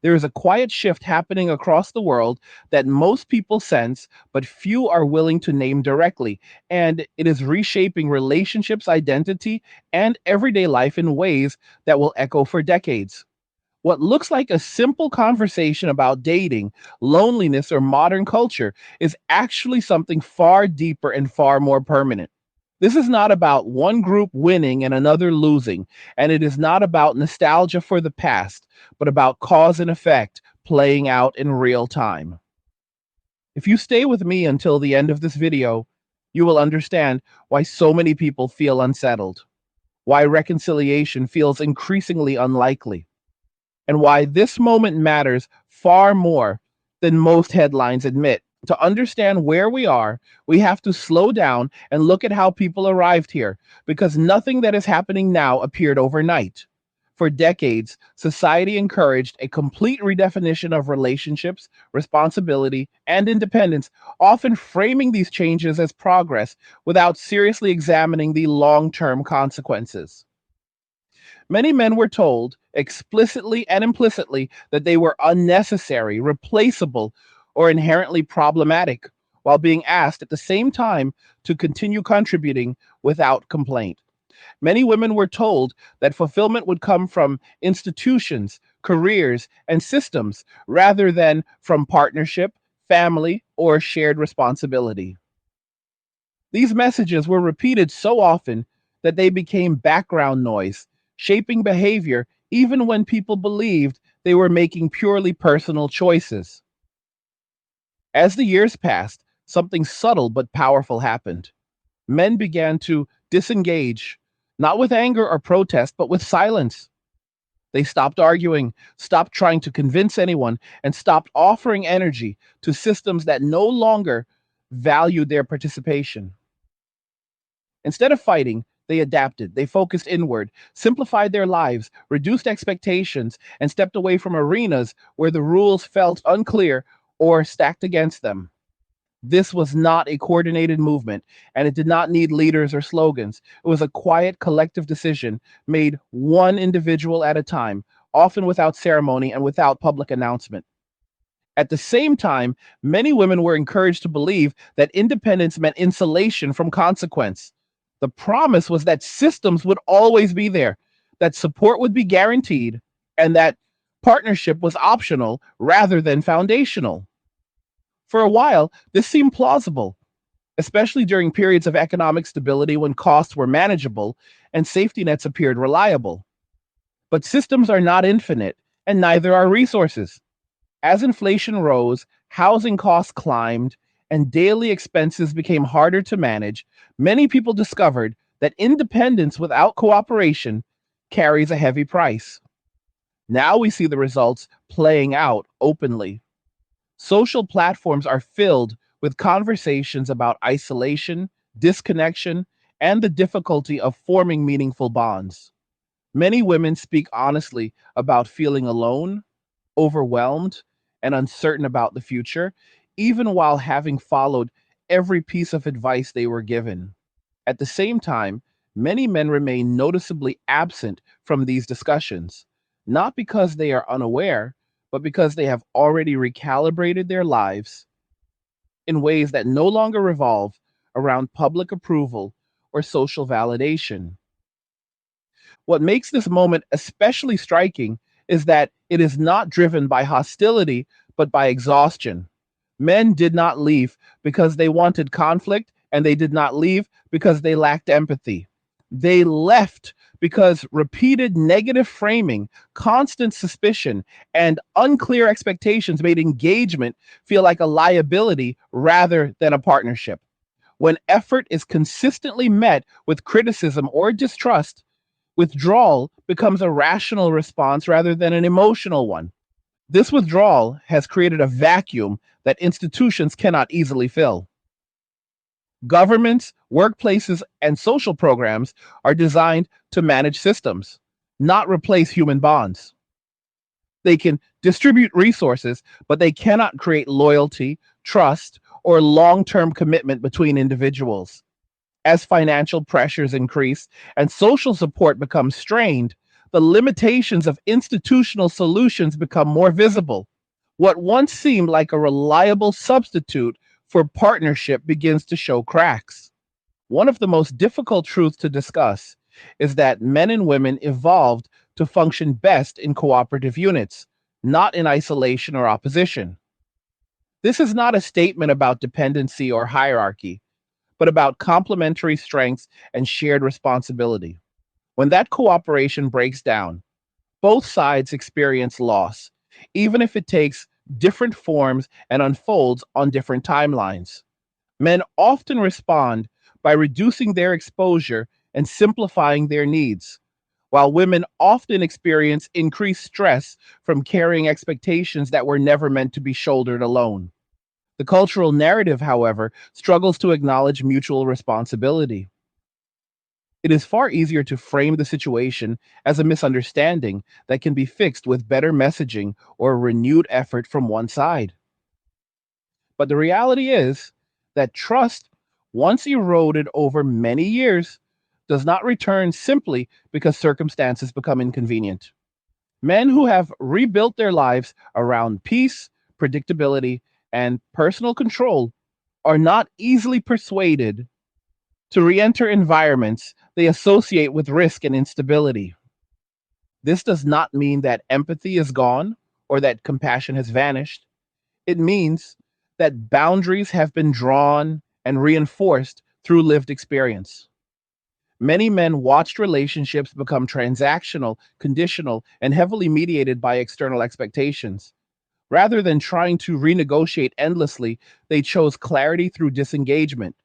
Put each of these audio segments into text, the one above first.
There is a quiet shift happening across the world that most people sense, but few are willing to name directly. And it is reshaping relationships, identity, and everyday life in ways that will echo for decades. What looks like a simple conversation about dating, loneliness, or modern culture is actually something far deeper and far more permanent. This is not about one group winning and another losing, and it is not about nostalgia for the past, but about cause and effect playing out in real time. If you stay with me until the end of this video, you will understand why so many people feel unsettled, why reconciliation feels increasingly unlikely, and why this moment matters far more than most headlines admit. To understand where we are, we have to slow down and look at how people arrived here, because nothing that is happening now appeared overnight. For decades, society encouraged a complete redefinition of relationships, responsibility, and independence, often framing these changes as progress without seriously examining the long term consequences. Many men were told, explicitly and implicitly, that they were unnecessary, replaceable, or inherently problematic, while being asked at the same time to continue contributing without complaint. Many women were told that fulfillment would come from institutions, careers, and systems rather than from partnership, family, or shared responsibility. These messages were repeated so often that they became background noise, shaping behavior even when people believed they were making purely personal choices. As the years passed, something subtle but powerful happened. Men began to disengage, not with anger or protest, but with silence. They stopped arguing, stopped trying to convince anyone, and stopped offering energy to systems that no longer valued their participation. Instead of fighting, they adapted. They focused inward, simplified their lives, reduced expectations, and stepped away from arenas where the rules felt unclear or stacked against them. This was not a coordinated movement, and it did not need leaders or slogans. It was a quiet, collective decision made one individual at a time, often without ceremony and without public announcement. At the same time, many women were encouraged to believe that independence meant insulation from consequence. The promise was that systems would always be there, that support would be guaranteed, and that partnership was optional rather than foundational. For a while, this seemed plausible, especially during periods of economic stability when costs were manageable and safety nets appeared reliable. But systems are not infinite, and neither are resources. As inflation rose, housing costs climbed, and daily expenses became harder to manage, many people discovered that independence without cooperation carries a heavy price. Now we see the results playing out openly. Social platforms are filled with conversations about isolation, disconnection, and the difficulty of forming meaningful bonds. Many women speak honestly about feeling alone, overwhelmed, and uncertain about the future, even while having followed every piece of advice they were given. At the same time, many men remain noticeably absent from these discussions, not because they are unaware, but because they have already recalibrated their lives in ways that no longer revolve around public approval or social validation. What makes this moment especially striking is that it is not driven by hostility, but by exhaustion. Men did not leave because they wanted conflict, and they did not leave because they lacked empathy. They left because repeated negative framing, constant suspicion, and unclear expectations made engagement feel like a liability rather than a partnership. When effort is consistently met with criticism or distrust, withdrawal becomes a rational response rather than an emotional one. This withdrawal has created a vacuum that institutions cannot easily fill. Governments, workplaces, and social programs are designed to manage systems, not replace human bonds. They can distribute resources, but they cannot create loyalty, trust, or long term commitment between individuals. As financial pressures increase and social support becomes strained, The limitations of institutional solutions become more visible. What once seemed like a reliable substitute for partnership begins to show cracks. One of the most difficult truths to discuss is that men and women evolved to function best in cooperative units, not in isolation or opposition. This is not a statement about dependency or hierarchy, but about complementary strengths and shared responsibility. When that cooperation breaks down, both sides experience loss, even if it takes different forms and unfolds on different timelines. Men often respond by reducing their exposure and simplifying their needs, while women often experience increased stress from carrying expectations that were never meant to be shouldered alone. The cultural narrative, however, struggles to acknowledge mutual responsibility. It is far easier to frame the situation as a misunderstanding that can be fixed with better messaging or a renewed effort from one side. But the reality is that trust, once eroded over many years, does not return simply because circumstances become inconvenient. Men who have rebuilt their lives around peace, predictability, and personal control are not easily persuaded to re enter environments they associate with risk and instability. This does not mean that empathy is gone or that compassion has vanished. It means that boundaries have been drawn and reinforced through lived experience. Many men watched relationships become transactional, conditional, and heavily mediated by external expectations. Rather than trying to renegotiate endlessly, they chose clarity through disengagement.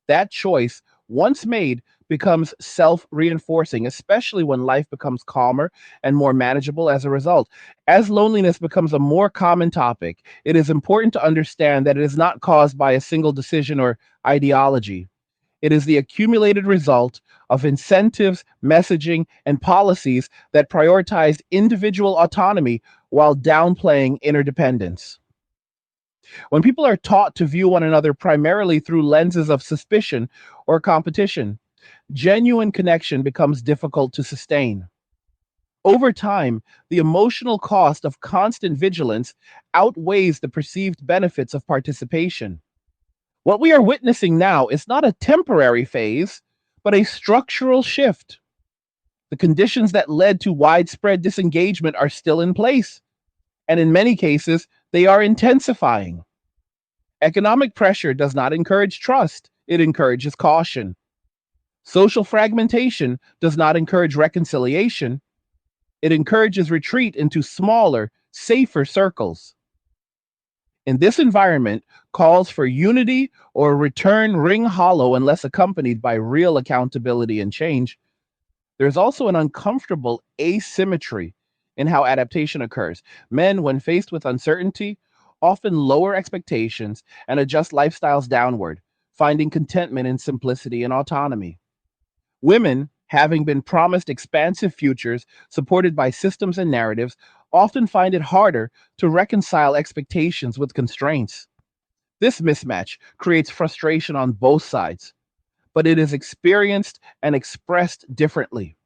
That choice, once made, becomes self reinforcing, especially when life becomes calmer and more manageable as a result. As loneliness becomes a more common topic, it is important to understand that it is not caused by a single decision or ideology. It is the accumulated result of incentives, messaging, and policies that prioritize individual autonomy while downplaying interdependence. When people are taught to view one another primarily through lenses of suspicion or competition, genuine connection becomes difficult to sustain. Over time, the emotional cost of constant vigilance outweighs the perceived benefits of participation. What we are witnessing now is not a temporary phase, but a structural shift. The conditions that led to widespread disengagement are still in place, and in many cases, they are intensifying. Economic pressure does not encourage trust, it encourages caution. Social fragmentation does not encourage reconciliation, it encourages retreat into smaller, safer circles. In this environment, calls for unity or return ring hollow unless accompanied by real accountability and change. There's also an uncomfortable asymmetry in how adaptation occurs. Men, when faced with uncertainty, often lower expectations and adjust lifestyles downward, finding contentment in simplicity and autonomy. Women, having been promised expansive futures supported by systems and narratives, often find it harder to reconcile expectations with constraints. This mismatch creates frustration on both sides, but it is experienced and expressed differently.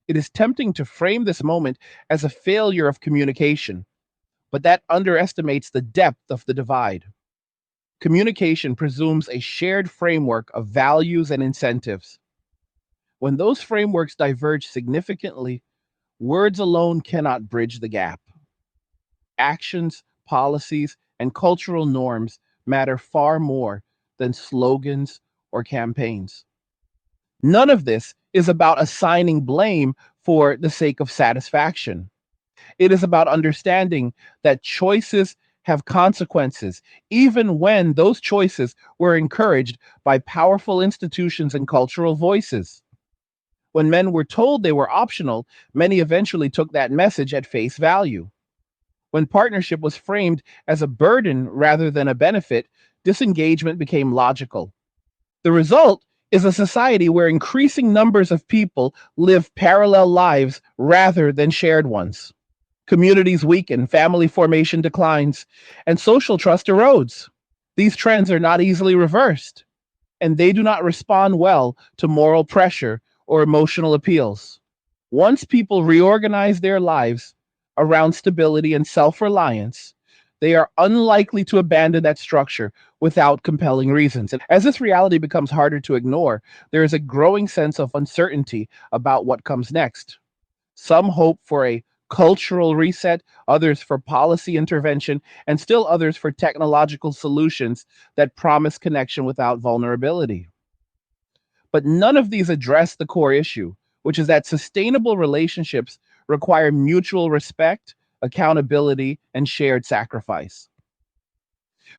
It is tempting to frame this moment as a failure of communication, but that underestimates the depth of the divide. Communication presumes a shared framework of values and incentives. When those frameworks diverge significantly, words alone cannot bridge the gap. Actions, policies, and cultural norms matter far more than slogans or campaigns. None of this is about assigning blame for the sake of satisfaction. It is about understanding that choices have consequences, even when those choices were encouraged by powerful institutions and cultural voices. When men were told they were optional, many eventually took that message at face value. When partnership was framed as a burden rather than a benefit, disengagement became logical. The result is a society where increasing numbers of people live parallel lives rather than shared ones. Communities weaken, family formation declines, and social trust erodes. These trends are not easily reversed, and they do not respond well to moral pressure or emotional appeals. Once people reorganize their lives around stability and self reliance, they are unlikely to abandon that structure without compelling reasons. And as this reality becomes harder to ignore, there is a growing sense of uncertainty about what comes next. Some hope for a cultural reset, others for policy intervention, and still others for technological solutions that promise connection without vulnerability. But none of these address the core issue, which is that sustainable relationships require mutual respect, accountability, and shared sacrifice.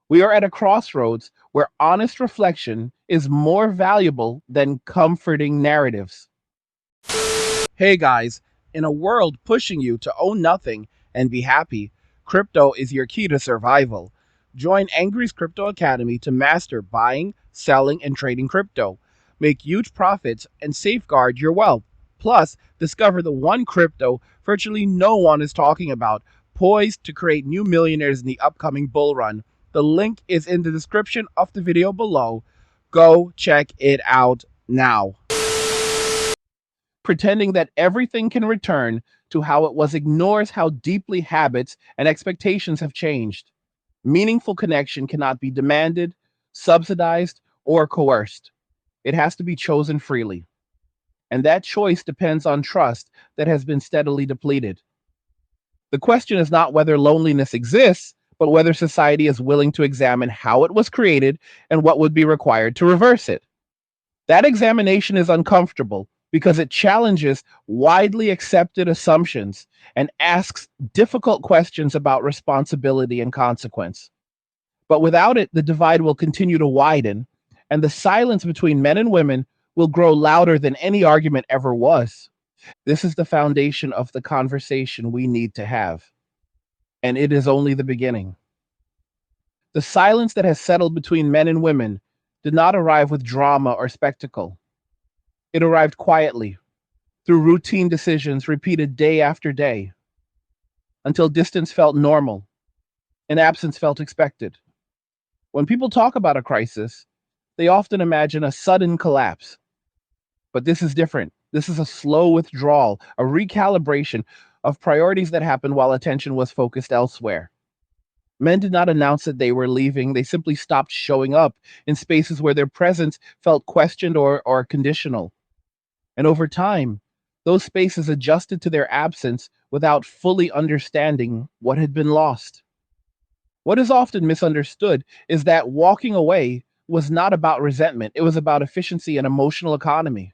We are at a crossroads where honest reflection is more valuable than comforting narratives. Hey guys, in a world pushing you to own nothing and be happy, crypto is your key to survival. Join Angry's Crypto Academy to master buying, selling, and trading crypto. Make huge profits and safeguard your wealth. Plus, discover the one crypto virtually no one is talking about, poised to create new millionaires in the upcoming bull run. The link is in the description of the video below. Go check it out now. Pretending that everything can return to how it was ignores how deeply habits and expectations have changed. Meaningful connection cannot be demanded, subsidized, or coerced. It has to be chosen freely. And that choice depends on trust that has been steadily depleted. The question is not whether loneliness exists, but whether society is willing to examine how it was created and what would be required to reverse it. That examination is uncomfortable because it challenges widely accepted assumptions and asks difficult questions about responsibility and consequence. But without it, the divide will continue to widen, and the silence between men and women will grow louder than any argument ever was. This is the foundation of the conversation we need to have, and it is only the beginning. The silence that has settled between men and women did not arrive with drama or spectacle. It arrived quietly, through routine decisions repeated day after day, until distance felt normal and absence felt expected. When people talk about a crisis, they often imagine a sudden collapse. But this is different. This is a slow withdrawal, a recalibration of priorities that happened while attention was focused elsewhere. Men did not announce that they were leaving, they simply stopped showing up in spaces where their presence felt questioned or conditional. And over time, those spaces adjusted to their absence without fully understanding what had been lost. What is often misunderstood is that walking away was not about resentment, it was about efficiency and emotional economy.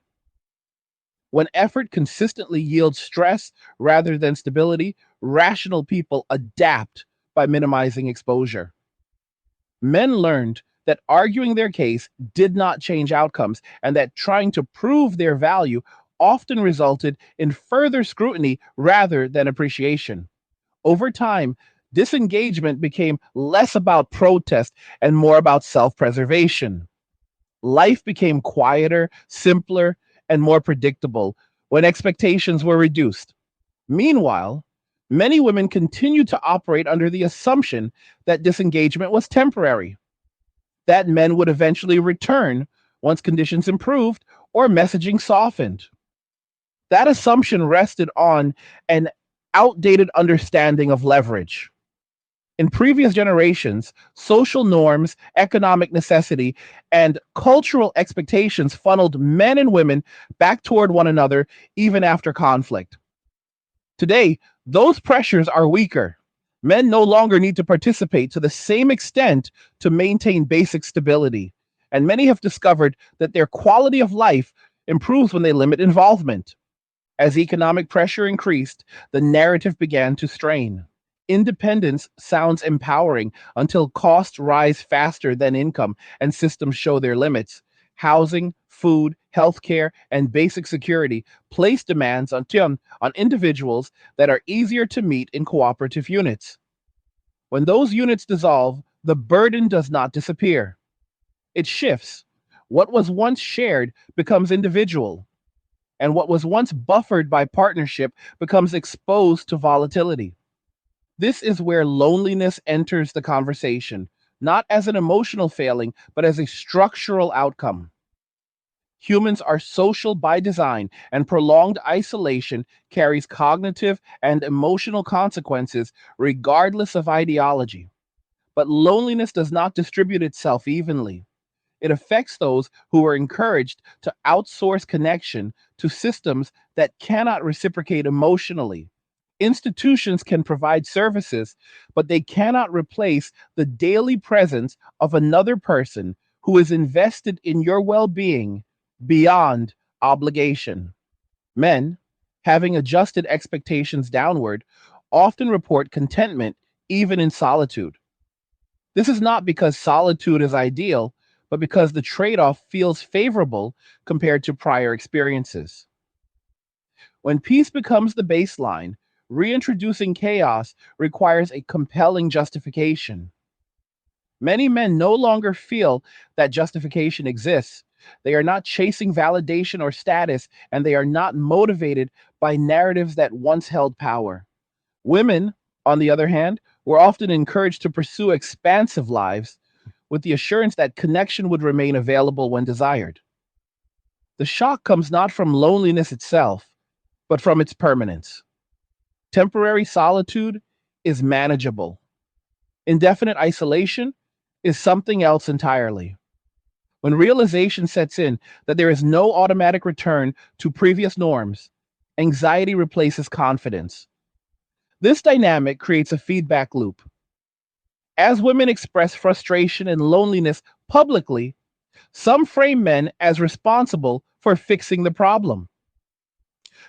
When effort consistently yields stress rather than stability, rational people adapt by minimizing exposure. Men learned that arguing their case did not change outcomes and that trying to prove their value often resulted in further scrutiny rather than appreciation. Over time, disengagement became less about protest and more about self preservation. Life became quieter, simpler, and more predictable when expectations were reduced. Meanwhile, many women continued to operate under the assumption that disengagement was temporary, that men would eventually return once conditions improved or messaging softened. That assumption rested on an outdated understanding of leverage. In previous generations, social norms, economic necessity, and cultural expectations funneled men and women back toward one another even after conflict. Today, those pressures are weaker. Men no longer need to participate to the same extent to maintain basic stability, and many have discovered that their quality of life improves when they limit involvement. As economic pressure increased, the narrative began to strain. Independence sounds empowering until costs rise faster than income and systems show their limits. Housing, food, healthcare, and basic security place demands on individuals that are easier to meet in cooperative units. When those units dissolve, the burden does not disappear. It shifts. What was once shared becomes individual, and what was once buffered by partnership becomes exposed to volatility. This is where loneliness enters the conversation, not as an emotional failing, but as a structural outcome. Humans are social by design, and prolonged isolation carries cognitive and emotional consequences regardless of ideology. But loneliness does not distribute itself evenly. It affects those who are encouraged to outsource connection to systems that cannot reciprocate emotionally. Institutions can provide services, but they cannot replace the daily presence of another person who is invested in your well being beyond obligation. Men, having adjusted expectations downward, often report contentment even in solitude. This is not because solitude is ideal, but because the trade off feels favorable compared to prior experiences. When peace becomes the baseline, reintroducing chaos requires a compelling justification. Many men no longer feel that justification exists. They are not chasing validation or status, and they are not motivated by narratives that once held power. Women, on the other hand, were often encouraged to pursue expansive lives with the assurance that connection would remain available when desired. The shock comes not from loneliness itself, but from its permanence. Temporary solitude is manageable. Indefinite isolation is something else entirely. When realization sets in that there is no automatic return to previous norms, anxiety replaces confidence. This dynamic creates a feedback loop. As women express frustration and loneliness publicly, some frame men as responsible for fixing the problem.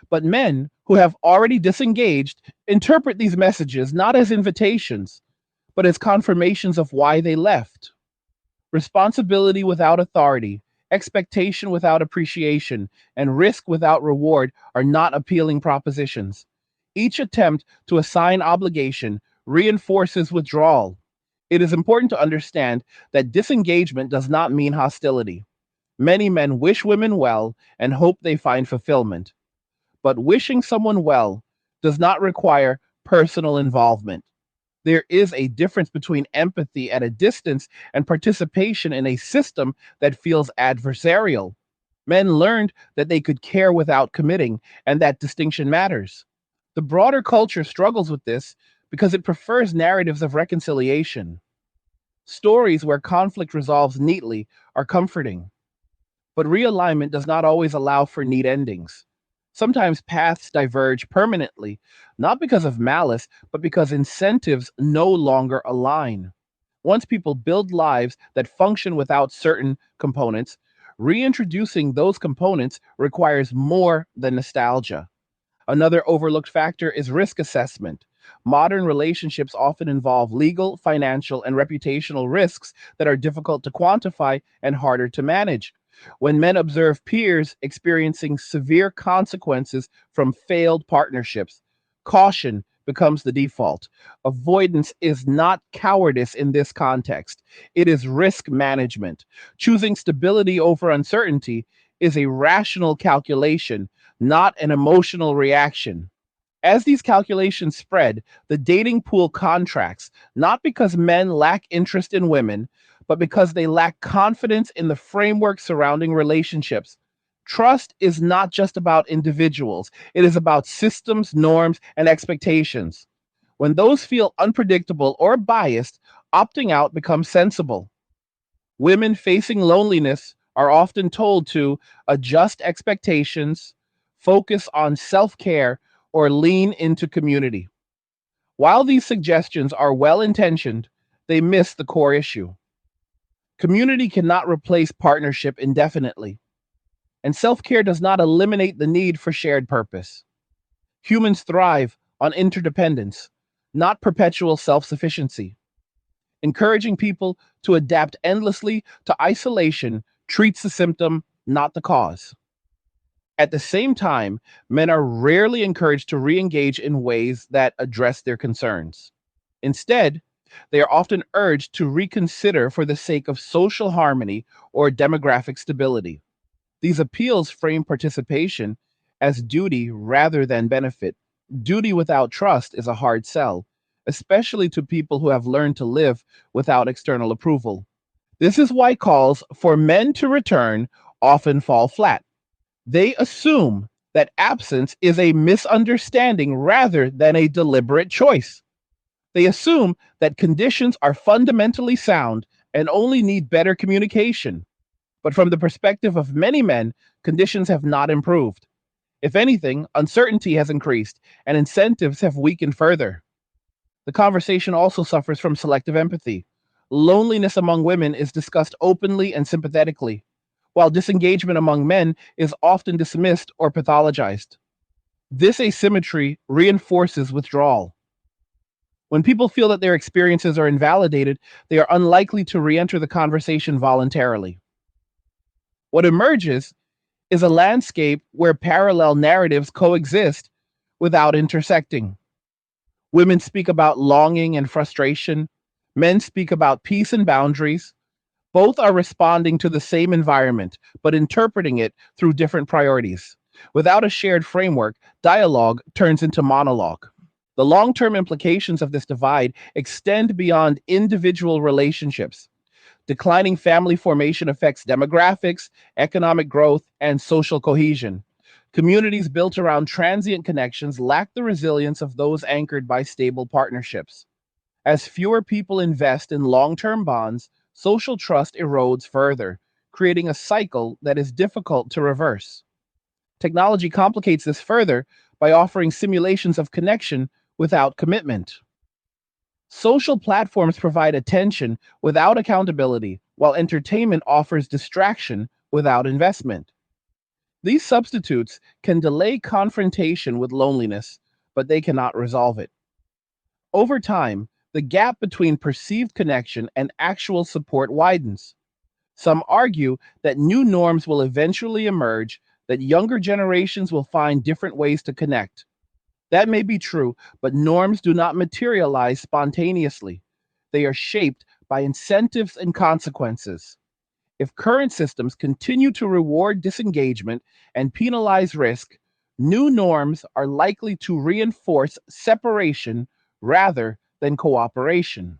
But men who have already disengaged interpret these messages not as invitations, but as confirmations of why they left. Responsibility without authority, expectation without appreciation, and risk without reward are not appealing propositions. Each attempt to assign obligation reinforces withdrawal. It is important to understand that disengagement does not mean hostility. Many men wish women well and hope they find fulfillment. But wishing someone well does not require personal involvement. There is a difference between empathy at a distance and participation in a system that feels adversarial. Men learned that they could care without committing, and that distinction matters. The broader culture struggles with this because it prefers narratives of reconciliation. Stories where conflict resolves neatly are comforting, but realignment does not always allow for neat endings. Sometimes paths diverge permanently, not because of malice, but because incentives no longer align. Once people build lives that function without certain components, reintroducing those components requires more than nostalgia. Another overlooked factor is risk assessment. Modern relationships often involve legal, financial, and reputational risks that are difficult to quantify and harder to manage. When men observe peers experiencing severe consequences from failed partnerships, caution becomes the default. Avoidance is not cowardice in this context, it is risk management. Choosing stability over uncertainty is a rational calculation, not an emotional reaction. As these calculations spread, the dating pool contracts, not because men lack interest in women, but because they lack confidence in the framework surrounding relationships. Trust is not just about individuals, it is about systems, norms, and expectations. When those feel unpredictable or biased, opting out becomes sensible. Women facing loneliness are often told to adjust expectations, focus on self care, or lean into community. While these suggestions are well intentioned, they miss the core issue. Community cannot replace partnership indefinitely, and self care does not eliminate the need for shared purpose. Humans thrive on interdependence, not perpetual self sufficiency. Encouraging people to adapt endlessly to isolation treats the symptom, not the cause. At the same time, men are rarely encouraged to re engage in ways that address their concerns. Instead, they are often urged to reconsider for the sake of social harmony or demographic stability. These appeals frame participation as duty rather than benefit. Duty without trust is a hard sell, especially to people who have learned to live without external approval. This is why calls for men to return often fall flat. They assume that absence is a misunderstanding rather than a deliberate choice. They assume that conditions are fundamentally sound and only need better communication. But from the perspective of many men, conditions have not improved. If anything, uncertainty has increased and incentives have weakened further. The conversation also suffers from selective empathy. Loneliness among women is discussed openly and sympathetically, while disengagement among men is often dismissed or pathologized. This asymmetry reinforces withdrawal. When people feel that their experiences are invalidated, they are unlikely to re enter the conversation voluntarily. What emerges is a landscape where parallel narratives coexist without intersecting. Women speak about longing and frustration. Men speak about peace and boundaries. Both are responding to the same environment, but interpreting it through different priorities. Without a shared framework, dialogue turns into monologue. The long term implications of this divide extend beyond individual relationships. Declining family formation affects demographics, economic growth, and social cohesion. Communities built around transient connections lack the resilience of those anchored by stable partnerships. As fewer people invest in long term bonds, social trust erodes further, creating a cycle that is difficult to reverse. Technology complicates this further by offering simulations of connection without commitment. Social platforms provide attention without accountability, while entertainment offers distraction without investment. These substitutes can delay confrontation with loneliness, but they cannot resolve it. Over time, the gap between perceived connection and actual support widens. Some argue that new norms will eventually emerge, that younger generations will find different ways to connect. That may be true, but norms do not materialize spontaneously. They are shaped by incentives and consequences. If current systems continue to reward disengagement and penalize risk, new norms are likely to reinforce separation rather than cooperation.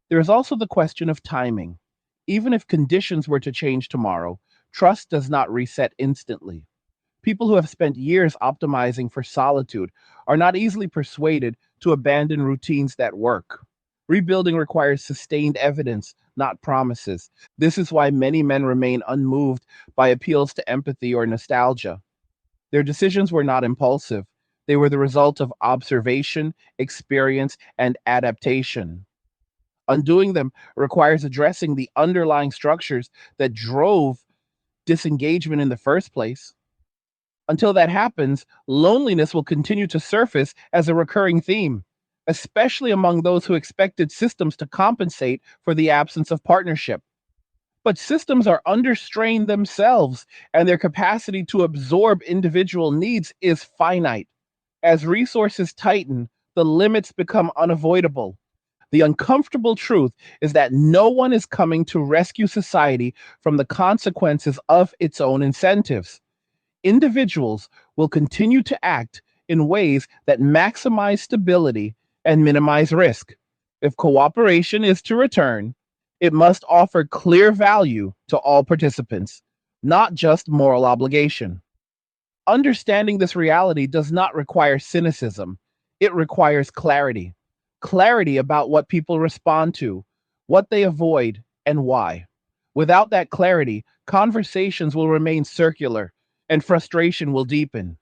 There is also the question of timing. Even if conditions were to change tomorrow, trust does not reset instantly. People who have spent years optimizing for solitude are not easily persuaded to abandon routines that work. Rebuilding requires sustained evidence, not promises. This is why many men remain unmoved by appeals to empathy or nostalgia. Their decisions were not impulsive, they were the result of observation, experience, and adaptation. Undoing them requires addressing the underlying structures that drove disengagement in the first place. Until that happens, loneliness will continue to surface as a recurring theme, especially among those who expected systems to compensate for the absence of partnership. But systems are under strain themselves, and their capacity to absorb individual needs is finite. As resources tighten, the limits become unavoidable. The uncomfortable truth is that no one is coming to rescue society from the consequences of its own incentives. Individuals will continue to act in ways that maximize stability and minimize risk. If cooperation is to return, it must offer clear value to all participants, not just moral obligation. Understanding this reality does not require cynicism, it requires clarity. Clarity about what people respond to, what they avoid, and why. Without that clarity, conversations will remain circular and frustration will deepen.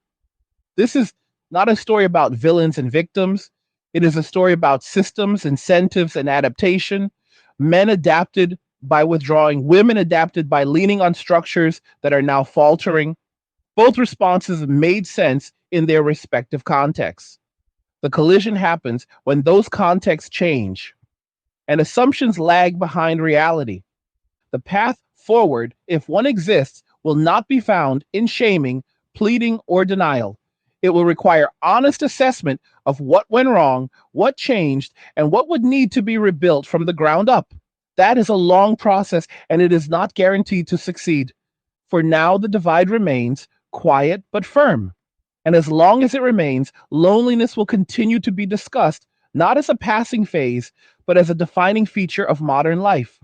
This is not a story about villains and victims. It is a story about systems, incentives, and adaptation. Men adapted by withdrawing, women adapted by leaning on structures that are now faltering. Both responses made sense in their respective contexts. The collision happens when those contexts change and assumptions lag behind reality. The path forward, if one exists, will not be found in shaming, pleading, or denial. It will require honest assessment of what went wrong, what changed, and what would need to be rebuilt from the ground up. That is a long process, and it is not guaranteed to succeed. For now, the divide remains quiet but firm. And as long as it remains, loneliness will continue to be discussed, not as a passing phase, but as a defining feature of modern life.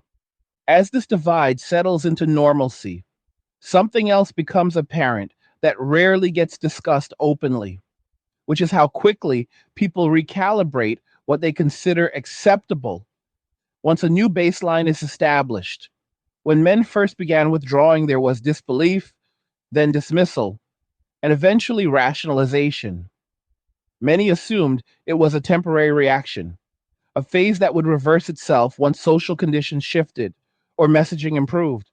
As this divide settles into normalcy, something else becomes apparent that rarely gets discussed openly, which is how quickly people recalibrate what they consider acceptable once a new baseline is established. When men first began withdrawing, there was disbelief, then dismissal, and eventually rationalization. Many assumed it was a temporary reaction, a phase that would reverse itself once social conditions shifted or messaging improved.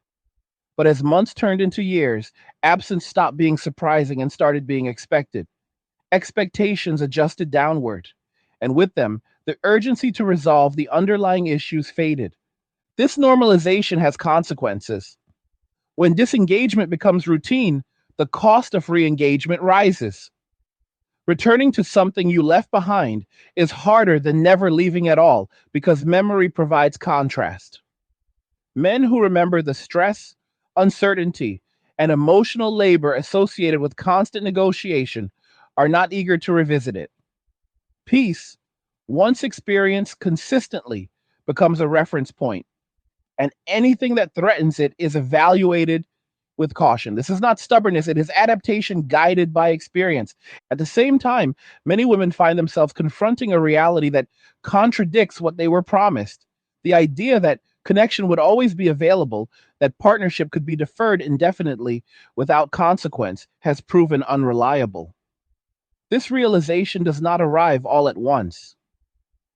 But as months turned into years, absence stopped being surprising and started being expected. Expectations adjusted downward, and with them, the urgency to resolve the underlying issues faded. This normalization has consequences. When disengagement becomes routine, the cost of re engagement rises. Returning to something you left behind is harder than never leaving at all because memory provides contrast. Men who remember the stress, uncertainty, and emotional labor associated with constant negotiation are not eager to revisit it. Peace, once experienced consistently, becomes a reference point, and anything that threatens it is evaluated with caution. This is not stubbornness, it is adaptation guided by experience. At the same time, many women find themselves confronting a reality that contradicts what they were promised. The idea that connection would always be available, that partnership could be deferred indefinitely without consequence, has proven unreliable. This realization does not arrive all at once.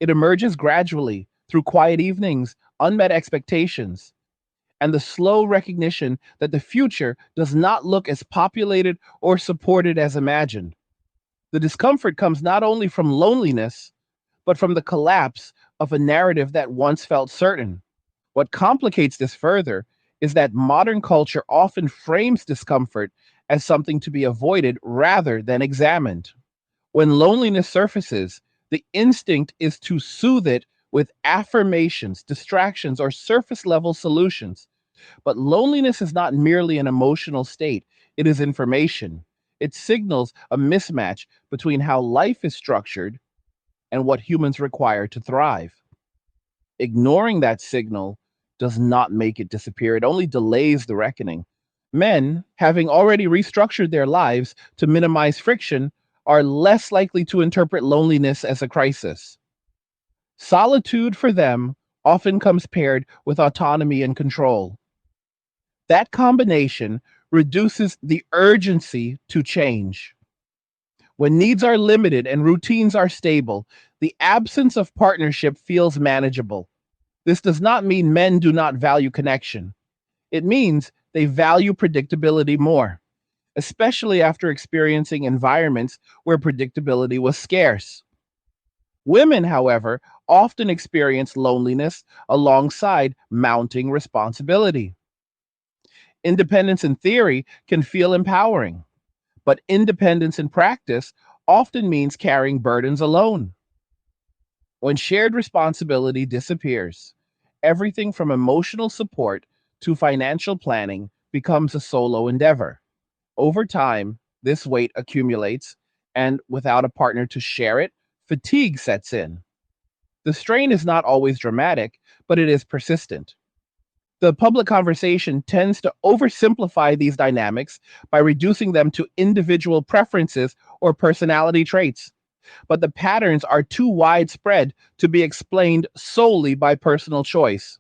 It emerges gradually through quiet evenings, unmet expectations, and the slow recognition that the future does not look as populated or supported as imagined. The discomfort comes not only from loneliness, but from the collapse of a narrative that once felt certain. What complicates this further is that modern culture often frames discomfort as something to be avoided rather than examined. When loneliness surfaces, the instinct is to soothe it with affirmations, distractions, or surface level solutions. But loneliness is not merely an emotional state, it is information. It signals a mismatch between how life is structured and what humans require to thrive. Ignoring that signal does not make it disappear, it only delays the reckoning. Men, having already restructured their lives to minimize friction, are less likely to interpret loneliness as a crisis. Solitude for them often comes paired with autonomy and control. That combination reduces the urgency to change. When needs are limited and routines are stable, the absence of partnership feels manageable. This does not mean men do not value connection. It means they value predictability more, especially after experiencing environments where predictability was scarce. Women, however, often experience loneliness alongside mounting responsibility. Independence in theory can feel empowering, but independence in practice often means carrying burdens alone. When shared responsibility disappears, everything from emotional support to financial planning becomes a solo endeavor. Over time, this weight accumulates, and without a partner to share it, fatigue sets in. The strain is not always dramatic, but it is persistent. The public conversation tends to oversimplify these dynamics by reducing them to individual preferences or personality traits. But the patterns are too widespread to be explained solely by personal choice.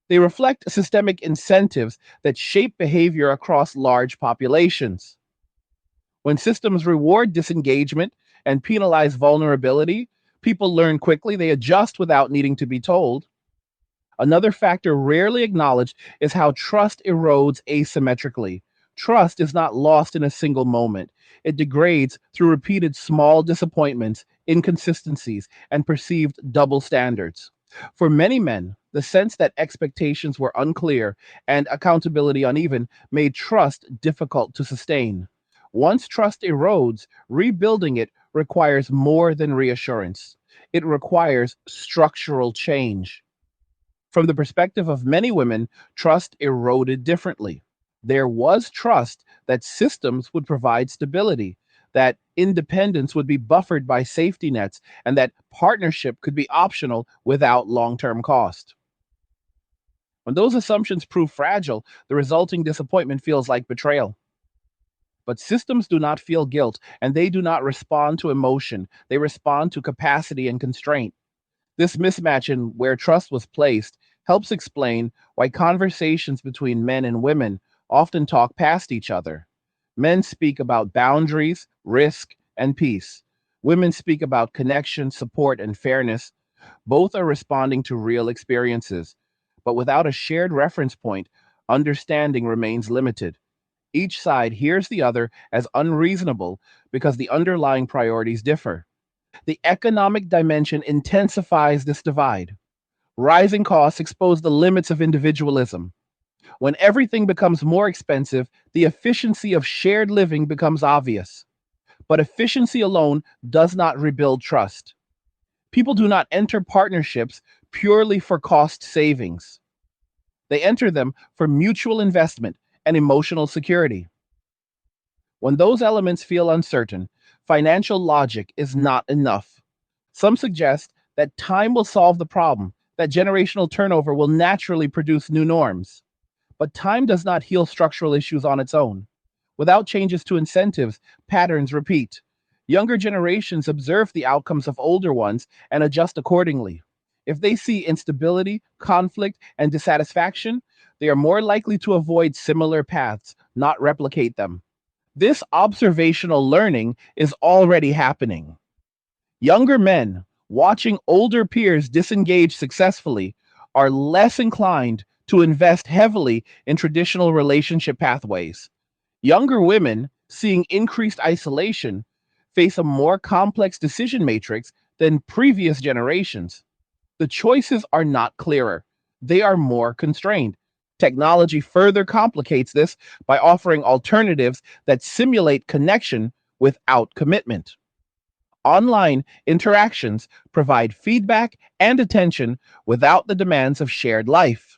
They reflect systemic incentives that shape behavior across large populations. When systems reward disengagement and penalize vulnerability, people learn quickly, they adjust without needing to be told. Another factor rarely acknowledged is how trust erodes asymmetrically. Trust is not lost in a single moment. It degrades through repeated small disappointments, inconsistencies, and perceived double standards. For many men, the sense that expectations were unclear and accountability uneven made trust difficult to sustain. Once trust erodes, rebuilding it requires more than reassurance. It requires structural change. From the perspective of many women, trust eroded differently. There was trust that systems would provide stability, that independence would be buffered by safety nets, and that partnership could be optional without long term cost. When those assumptions prove fragile, the resulting disappointment feels like betrayal. But systems do not feel guilt, and they do not respond to emotion. They respond to capacity and constraint. This mismatch in where trust was placed helps explain why conversations between men and women often talk past each other. Men speak about boundaries, risk, and peace. Women speak about connection, support, and fairness. Both are responding to real experiences. But without a shared reference point, understanding remains limited. Each side hears the other as unreasonable because the underlying priorities differ. The economic dimension intensifies this divide. Rising costs expose the limits of individualism. When everything becomes more expensive, the efficiency of shared living becomes obvious. But efficiency alone does not rebuild trust. People do not enter partnerships purely for cost savings. They enter them for mutual investment and emotional security. When those elements feel uncertain, financial logic is not enough. Some suggest that time will solve the problem, that generational turnover will naturally produce new norms. But time does not heal structural issues on its own. Without changes to incentives, patterns repeat. Younger generations observe the outcomes of older ones and adjust accordingly. If they see instability, conflict, and dissatisfaction, they are more likely to avoid similar paths, not replicate them. This observational learning is already happening. Younger men, watching older peers disengage successfully, are less inclined to invest heavily in traditional relationship pathways. Younger women, seeing increased isolation, face a more complex decision matrix than previous generations. The choices are not clearer, they are more constrained. Technology further complicates this by offering alternatives that simulate connection without commitment. Online interactions provide feedback and attention without the demands of shared life.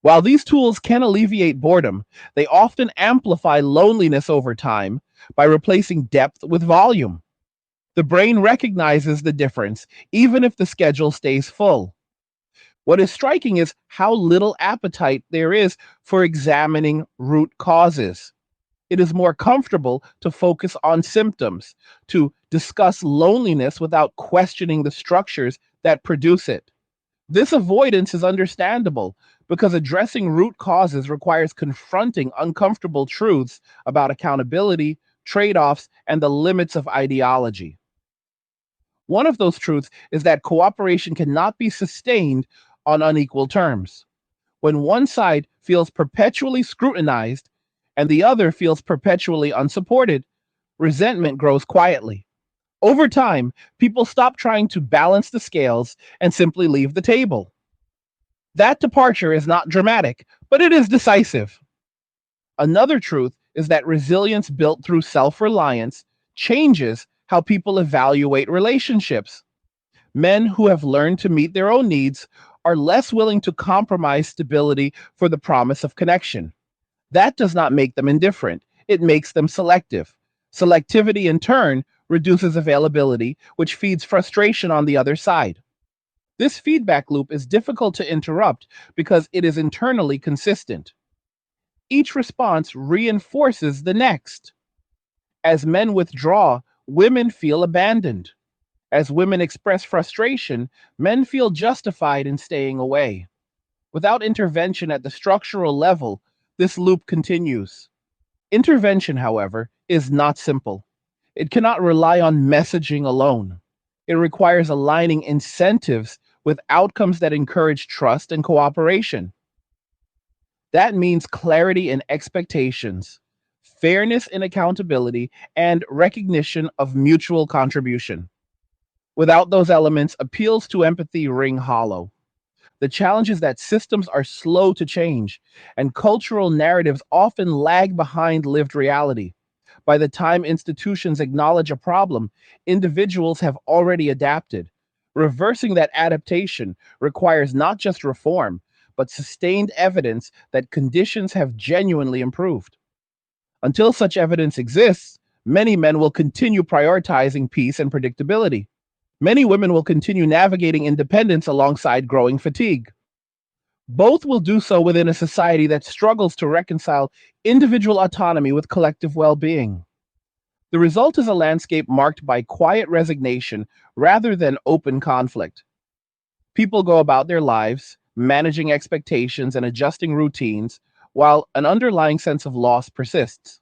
While these tools can alleviate boredom, they often amplify loneliness over time by replacing depth with volume. The brain recognizes the difference, even if the schedule stays full. What is striking is how little appetite there is for examining root causes. It is more comfortable to focus on symptoms, to discuss loneliness without questioning the structures that produce it. This avoidance is understandable because addressing root causes requires confronting uncomfortable truths about accountability, trade offs, and the limits of ideology. One of those truths is that cooperation cannot be sustained on unequal terms. When one side feels perpetually scrutinized and the other feels perpetually unsupported, resentment grows quietly. Over time, people stop trying to balance the scales and simply leave the table. That departure is not dramatic, but it is decisive. Another truth is that resilience built through self reliance changes how people evaluate relationships. Men who have learned to meet their own needs are less willing to compromise stability for the promise of connection. That does not make them indifferent, it makes them selective. Selectivity, in turn, reduces availability, which feeds frustration on the other side. This feedback loop is difficult to interrupt because it is internally consistent. Each response reinforces the next. As men withdraw, women feel abandoned. As women express frustration, men feel justified in staying away. Without intervention at the structural level, this loop continues. Intervention, however, is not simple. It cannot rely on messaging alone. It requires aligning incentives with outcomes that encourage trust and cooperation. That means clarity in expectations, fairness in accountability, and recognition of mutual contribution. Without those elements, appeals to empathy ring hollow. The challenge is that systems are slow to change, and cultural narratives often lag behind lived reality. By the time institutions acknowledge a problem, individuals have already adapted. Reversing that adaptation requires not just reform, but sustained evidence that conditions have genuinely improved. Until such evidence exists, many men will continue prioritizing peace and predictability. Many women will continue navigating independence alongside growing fatigue. Both will do so within a society that struggles to reconcile individual autonomy with collective well being. The result is a landscape marked by quiet resignation rather than open conflict. People go about their lives, managing expectations and adjusting routines, while an underlying sense of loss persists.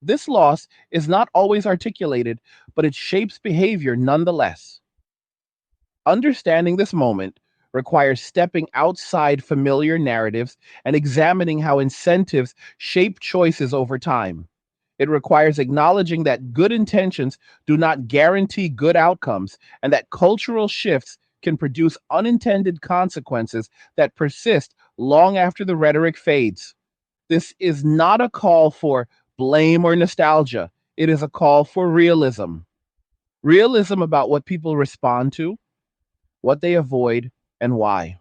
This loss is not always articulated, but it shapes behavior nonetheless. Understanding this moment requires stepping outside familiar narratives and examining how incentives shape choices over time. It requires acknowledging that good intentions do not guarantee good outcomes and that cultural shifts can produce unintended consequences that persist long after the rhetoric fades. This is not a call for blame or nostalgia, it is a call for realism. Realism about what people respond to, what they avoid, and why.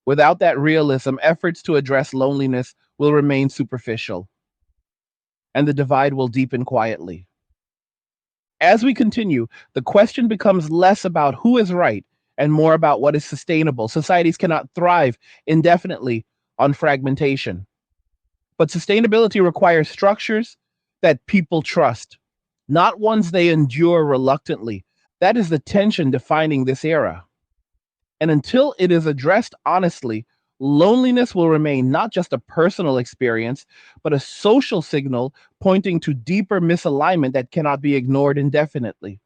Without that realism, efforts to address loneliness will remain superficial, and the divide will deepen quietly. As we continue, the question becomes less about who is right and more about what is sustainable. Societies cannot thrive indefinitely on fragmentation, but sustainability requires structures that people trust, not ones they endure reluctantly. That is the tension defining this era. And until it is addressed honestly, loneliness will remain not just a personal experience, but a social signal pointing to deeper misalignment that cannot be ignored indefinitely.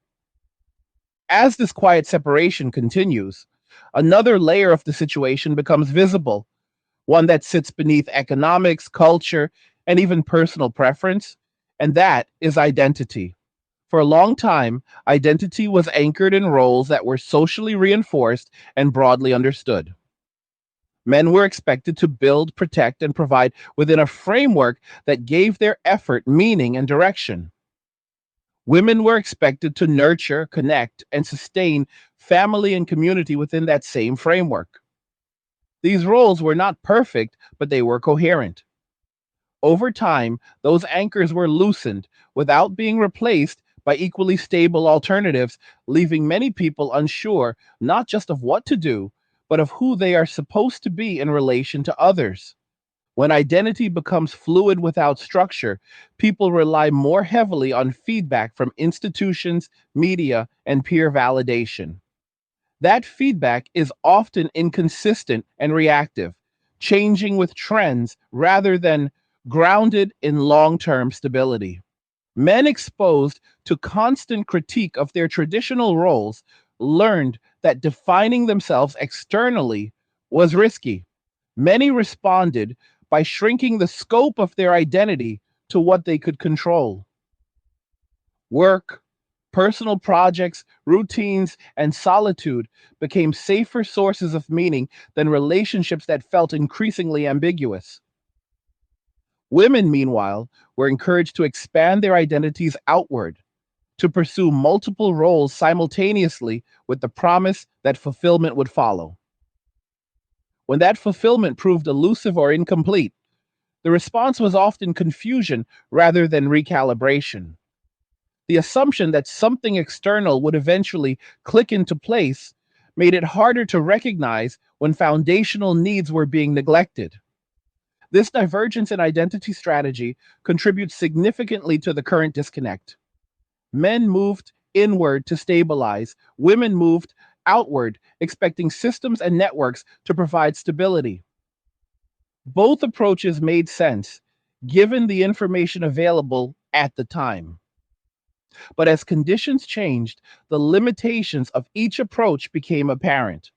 As this quiet separation continues, another layer of the situation becomes visible, one that sits beneath economics, culture, and even personal preference, and that is identity. For a long time, identity was anchored in roles that were socially reinforced and broadly understood. Men were expected to build, protect, and provide within a framework that gave their effort meaning and direction. Women were expected to nurture, connect, and sustain family and community within that same framework. These roles were not perfect, but they were coherent. Over time, those anchors were loosened without being replaced by equally stable alternatives, leaving many people unsure not just of what to do, but of who they are supposed to be in relation to others. When identity becomes fluid without structure, people rely more heavily on feedback from institutions, media, and peer validation. That feedback is often inconsistent and reactive, changing with trends rather than grounded in long term stability. Men exposed to constant critique of their traditional roles learned that defining themselves externally was risky. Many responded by shrinking the scope of their identity to what they could control. Work, personal projects, routines, and solitude became safer sources of meaning than relationships that felt increasingly ambiguous. Women, meanwhile, were encouraged to expand their identities outward, to pursue multiple roles simultaneously with the promise that fulfillment would follow. When that fulfillment proved elusive or incomplete, the response was often confusion rather than recalibration. The assumption that something external would eventually click into place made it harder to recognize when foundational needs were being neglected. This divergence in identity strategy contributes significantly to the current disconnect. Men moved inward to stabilize, women moved outward, expecting systems and networks to provide stability. Both approaches made sense given the information available at the time. But as conditions changed, the limitations of each approach became apparent.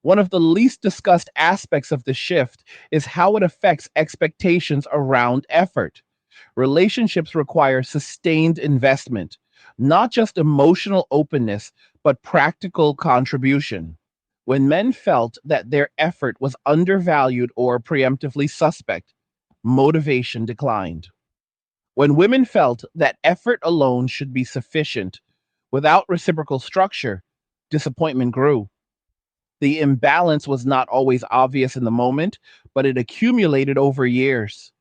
One of the least discussed aspects of the shift is how it affects expectations around effort. Relationships require sustained investment, not just emotional openness, but practical contribution. When men felt that their effort was undervalued or preemptively suspect, motivation declined. When women felt that effort alone should be sufficient without reciprocal structure, disappointment grew. The imbalance was not always obvious in the moment, but it accumulated over years.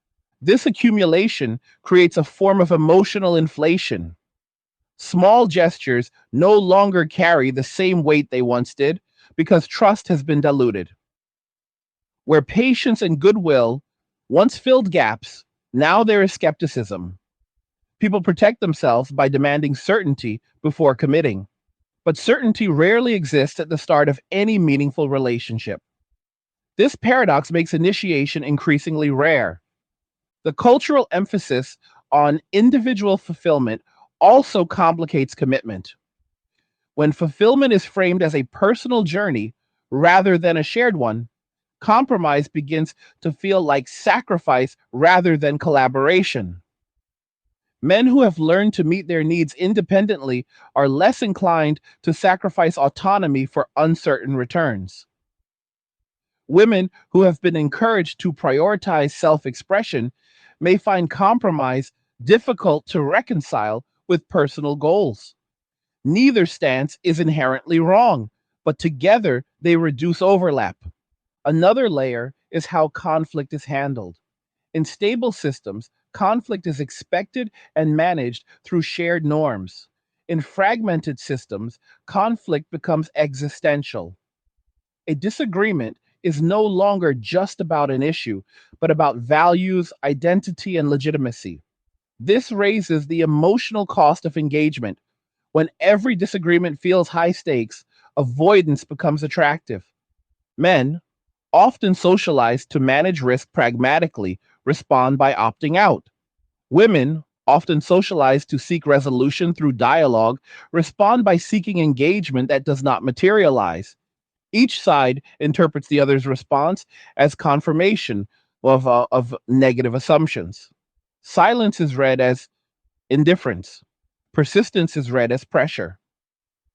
This accumulation creates a form of emotional inflation. Small gestures no longer carry the same weight they once did because trust has been diluted. Where patience and goodwill once filled gaps, now there is skepticism. People protect themselves by demanding certainty before committing. But certainty rarely exists at the start of any meaningful relationship. This paradox makes initiation increasingly rare. The cultural emphasis on individual fulfillment also complicates commitment. When fulfillment is framed as a personal journey rather than a shared one, compromise begins to feel like sacrifice rather than collaboration. Men who have learned to meet their needs independently are less inclined to sacrifice autonomy for uncertain returns. Women who have been encouraged to prioritize self expression may find compromise difficult to reconcile with personal goals. Neither stance is inherently wrong, but together they reduce overlap. Another layer is how conflict is handled. In stable systems, conflict is expected and managed through shared norms. In fragmented systems, conflict becomes existential. A disagreement is no longer just about an issue, but about values, identity, and legitimacy. This raises the emotional cost of engagement. When every disagreement feels high stakes, avoidance becomes attractive. Men, often socialized to manage risk pragmatically, respond by opting out. Women, often socialized to seek resolution through dialogue, respond by seeking engagement that does not materialize. Each side interprets the other's response as confirmation of negative assumptions. Silence is read as indifference. Persistence is read as pressure.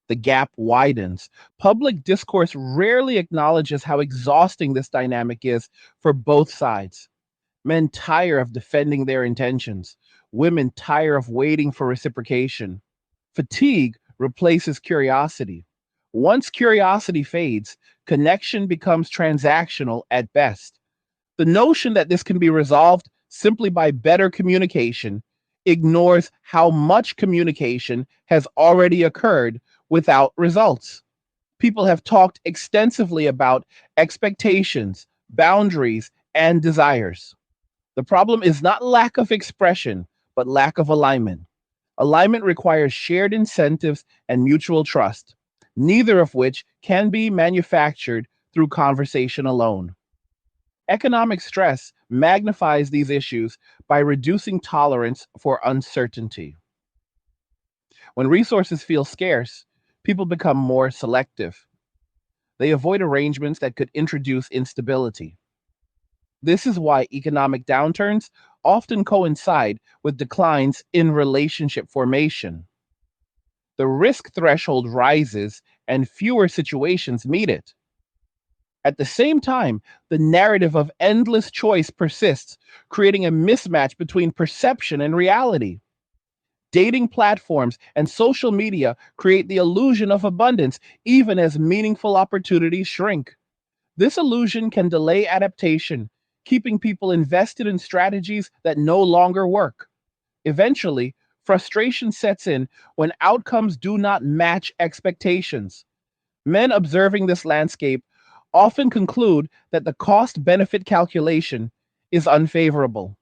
The gap widens. Public discourse rarely acknowledges how exhausting this dynamic is for both sides. Men tire of defending their intentions. Women tire of waiting for reciprocation. Fatigue replaces curiosity. Once curiosity fades, connection becomes transactional at best. The notion that this can be resolved simply by better communication ignores how much communication has already occurred without results. People have talked extensively about expectations, boundaries, and desires. The problem is not lack of expression, but lack of alignment. Alignment requires shared incentives and mutual trust, neither of which can be manufactured through conversation alone. Economic stress magnifies these issues by reducing tolerance for uncertainty. When resources feel scarce, people become more selective. They avoid arrangements that could introduce instability. This is why economic downturns often coincide with declines in relationship formation. The risk threshold rises and fewer situations meet it. At the same time, the narrative of endless choice persists, creating a mismatch between perception and reality. Dating platforms and social media create the illusion of abundance even as meaningful opportunities shrink. This illusion can delay adaptation, keeping people invested in strategies that no longer work. Eventually, frustration sets in when outcomes do not match expectations. Men observing this landscape often conclude that the cost benefit calculation is unfavorable.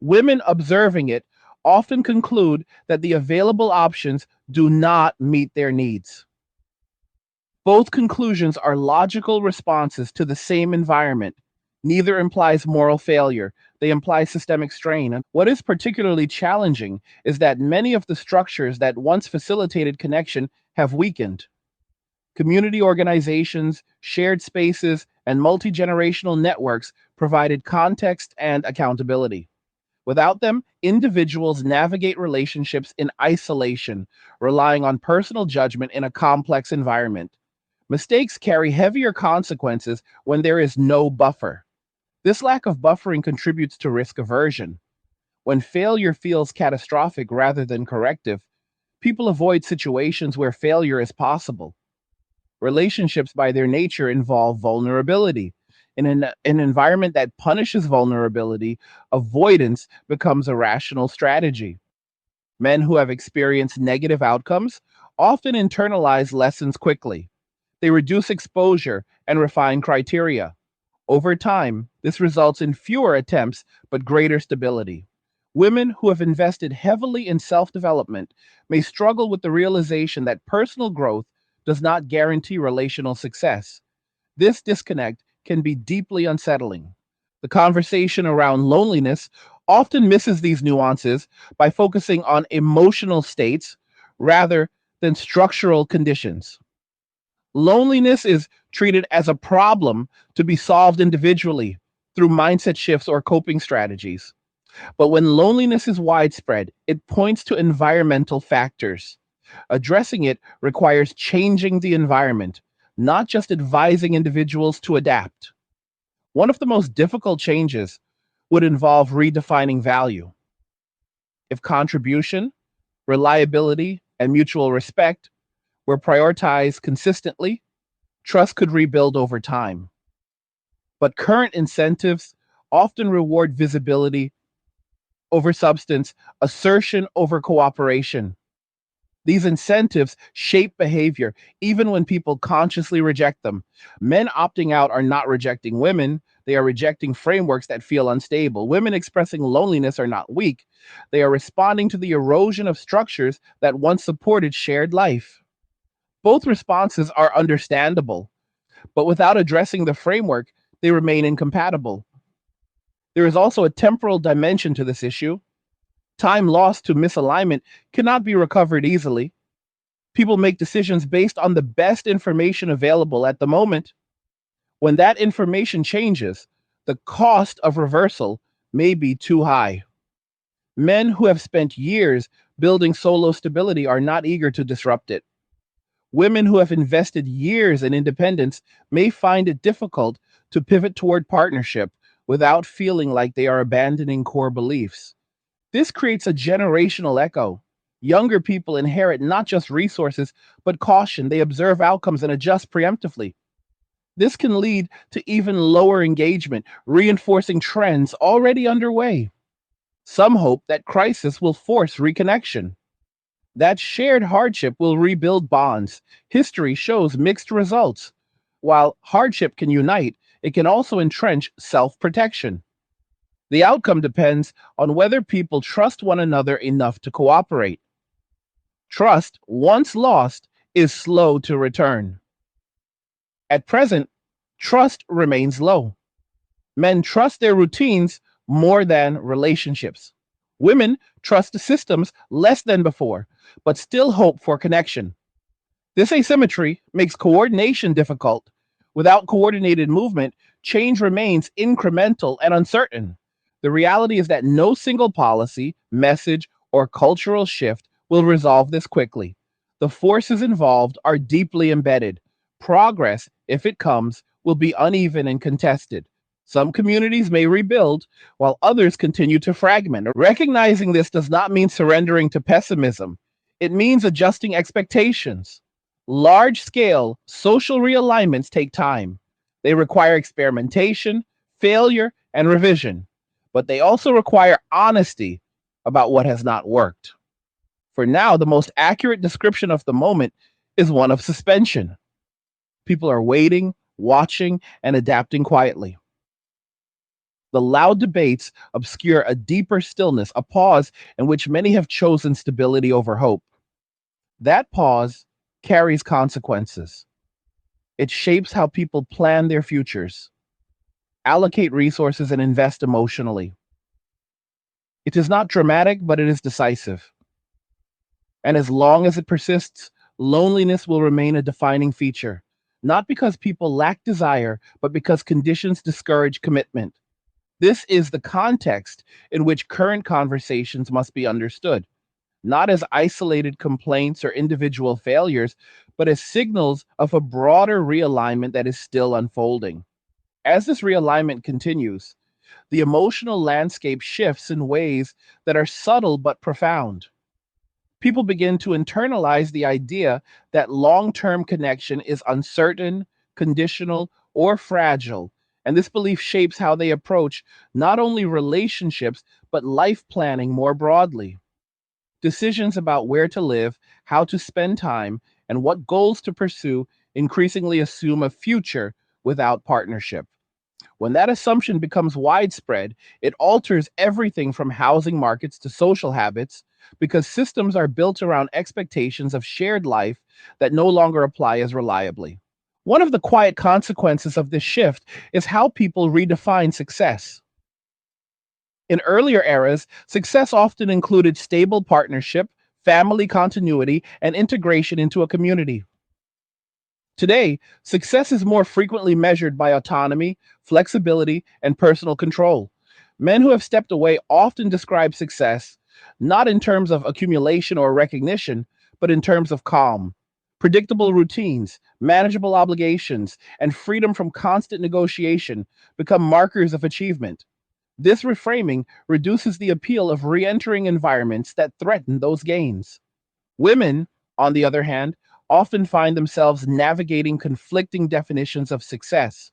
Women observing it often conclude that the available options do not meet their needs. Both conclusions are logical responses to the same environment. Neither implies moral failure, they imply systemic strain. And what is particularly challenging is that many of the structures that once facilitated connection have weakened. Community organizations, shared spaces, and multi generational networks provided context and accountability. Without them, individuals navigate relationships in isolation, relying on personal judgment in a complex environment. Mistakes carry heavier consequences when there is no buffer. This lack of buffering contributes to risk aversion. When failure feels catastrophic rather than corrective, people avoid situations where failure is possible. Relationships, by their nature, involve vulnerability. In an environment that punishes vulnerability, avoidance becomes a rational strategy. Men who have experienced negative outcomes often internalize lessons quickly. They reduce exposure and refine criteria. Over time, this results in fewer attempts but greater stability. Women who have invested heavily in self development may struggle with the realization that personal growth does not guarantee relational success. This disconnect can be deeply unsettling. The conversation around loneliness often misses these nuances by focusing on emotional states rather than structural conditions. Loneliness is treated as a problem to be solved individually through mindset shifts or coping strategies. But when loneliness is widespread, it points to environmental factors. Addressing it requires changing the environment, not just advising individuals to adapt. One of the most difficult changes would involve redefining value. If contribution, reliability, and mutual respect were prioritized consistently, trust could rebuild over time. But current incentives often reward visibility over substance, assertion over cooperation. These incentives shape behavior even when people consciously reject them. Men opting out are not rejecting women, they are rejecting frameworks that feel unstable. Women expressing loneliness are not weak, they are responding to the erosion of structures that once supported shared life. Both responses are understandable, but without addressing the framework, they remain incompatible. There is also a temporal dimension to this issue. Time lost to misalignment cannot be recovered easily. People make decisions based on the best information available at the moment. When that information changes, the cost of reversal may be too high. Men who have spent years building solo stability are not eager to disrupt it. Women who have invested years in independence may find it difficult to pivot toward partnership without feeling like they are abandoning core beliefs. This creates a generational echo. Younger people inherit not just resources, but caution. They observe outcomes and adjust preemptively. This can lead to even lower engagement, reinforcing trends already underway. Some hope that crisis will force reconnection. That shared hardship will rebuild bonds. History shows mixed results. While hardship can unite, it can also entrench self protection. The outcome depends on whether people trust one another enough to cooperate. Trust, once lost, is slow to return. At present, trust remains low. Men trust their routines more than relationships. Women trust the systems less than before, but still hope for connection. This asymmetry makes coordination difficult. Without coordinated movement, change remains incremental and uncertain. The reality is that no single policy, message, or cultural shift will resolve this quickly. The forces involved are deeply embedded. Progress, if it comes, will be uneven and contested. Some communities may rebuild, while others continue to fragment. Recognizing this does not mean surrendering to pessimism, it means adjusting expectations. Large scale social realignments take time. They require experimentation, failure, and revision, but they also require honesty about what has not worked. For now, the most accurate description of the moment is one of suspension. People are waiting, watching, and adapting quietly. The loud debates obscure a deeper stillness, a pause in which many have chosen stability over hope. That pause carries consequences. It shapes how people plan their futures, allocate resources, and invest emotionally. It is not dramatic, but it is decisive. And as long as it persists, loneliness will remain a defining feature, not because people lack desire, but because conditions discourage commitment. This is the context in which current conversations must be understood, not as isolated complaints or individual failures, but as signals of a broader realignment that is still unfolding. As this realignment continues, the emotional landscape shifts in ways that are subtle but profound. People begin to internalize the idea that long term connection is uncertain, conditional, or fragile. And this belief shapes how they approach not only relationships, but life planning more broadly. Decisions about where to live, how to spend time, and what goals to pursue increasingly assume a future without partnership. When that assumption becomes widespread, it alters everything from housing markets to social habits because systems are built around expectations of shared life that no longer apply as reliably. One of the quiet consequences of this shift is how people redefine success. In earlier eras, success often included stable partnership, family continuity, and integration into a community. Today, success is more frequently measured by autonomy, flexibility, and personal control. Men who have stepped away often describe success not in terms of accumulation or recognition, but in terms of calm, predictable routines, manageable obligations, and freedom from constant negotiation become markers of achievement. This reframing reduces the appeal of re entering environments that threaten those gains. Women, on the other hand, often find themselves navigating conflicting definitions of success.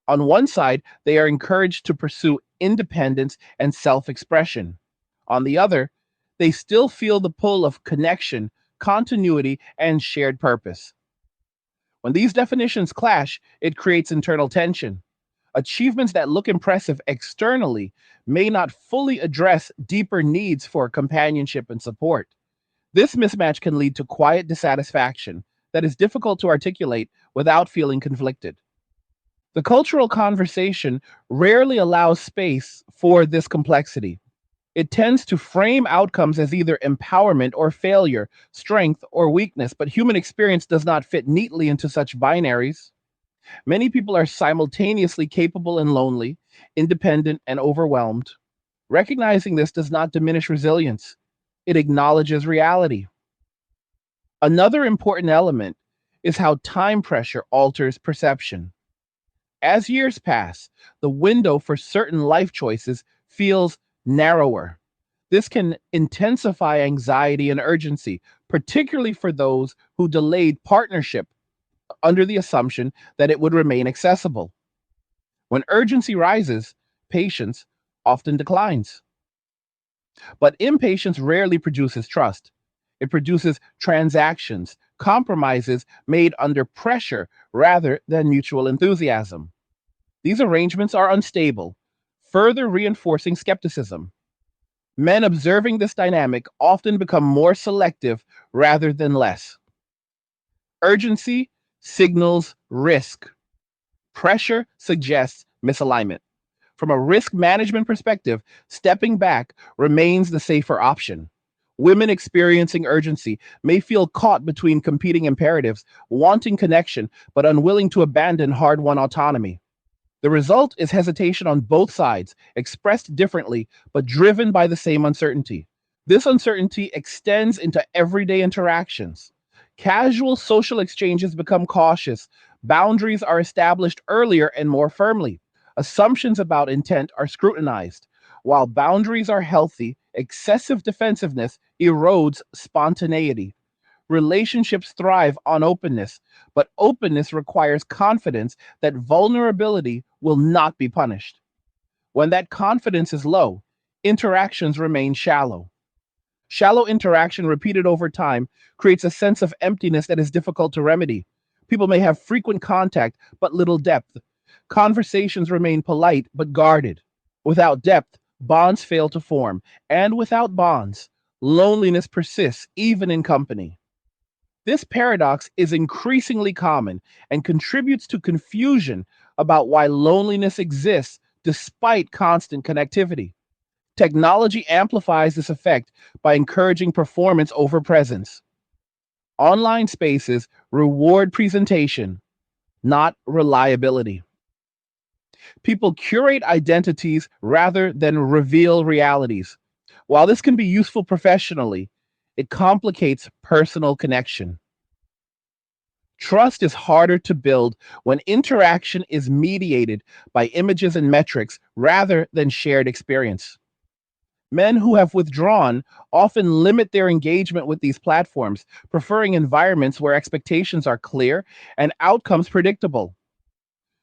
On one side, they are encouraged to pursue independence and self expression. On the other, they still feel the pull of connection, continuity, and shared purpose. When these definitions clash, it creates internal tension. Achievements that look impressive externally may not fully address deeper needs for companionship and support. This mismatch can lead to quiet dissatisfaction that is difficult to articulate without feeling conflicted. The cultural conversation rarely allows space for this complexity. It tends to frame outcomes as either empowerment or failure, strength or weakness, but human experience does not fit neatly into such binaries. Many people are simultaneously capable and lonely, independent and overwhelmed. Recognizing this does not diminish resilience, it acknowledges reality. Another important element is how time pressure alters perception. As years pass, the window for certain life choices feels narrower. This can intensify anxiety and urgency, particularly for those who delayed partnership under the assumption that it would remain accessible. When urgency rises, patience often declines. But impatience rarely produces trust. It produces transactions, compromises made under pressure rather than mutual enthusiasm. These arrangements are unstable, further reinforcing skepticism. Men observing this dynamic often become more selective rather than less. Urgency signals risk. Pressure suggests misalignment. From a risk management perspective, stepping back remains the safer option. Women experiencing urgency may feel caught between competing imperatives, wanting connection, but unwilling to abandon hard won autonomy. The result is hesitation on both sides, expressed differently, but driven by the same uncertainty. This uncertainty extends into everyday interactions. Casual social exchanges become cautious. Boundaries are established earlier and more firmly. Assumptions about intent are scrutinized. While boundaries are healthy, excessive defensiveness erodes spontaneity. Relationships thrive on openness, but openness requires confidence that vulnerability will not be punished. When that confidence is low, interactions remain shallow. Shallow interaction repeated over time creates a sense of emptiness that is difficult to remedy. People may have frequent contact but little depth. Conversations remain polite but guarded. Without depth, bonds fail to form, and without bonds, loneliness persists even in company. This paradox is increasingly common and contributes to confusion about why loneliness exists despite constant connectivity. Technology amplifies this effect by encouraging performance over presence. Online spaces reward presentation, not reliability. People curate identities rather than reveal realities. While this can be useful professionally, it complicates personal connection. Trust is harder to build when interaction is mediated by images and metrics rather than shared experience. Men who have withdrawn often limit their engagement with these platforms, preferring environments where expectations are clear and outcomes predictable.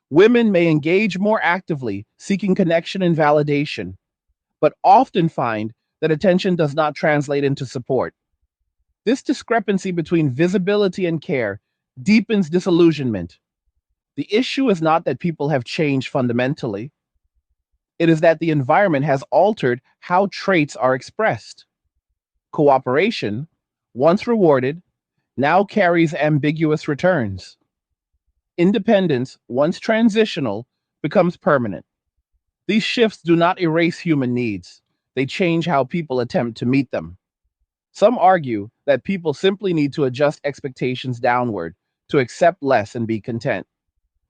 Women may engage more actively, seeking connection and validation, but often find that attention does not translate into support. This discrepancy between visibility and care deepens disillusionment. The issue is not that people have changed fundamentally, it is that the environment has altered how traits are expressed. Cooperation, once rewarded, now carries ambiguous returns. Independence, once transitional, becomes permanent. These shifts do not erase human needs, they change how people attempt to meet them. Some argue that people simply need to adjust expectations downward to accept less and be content.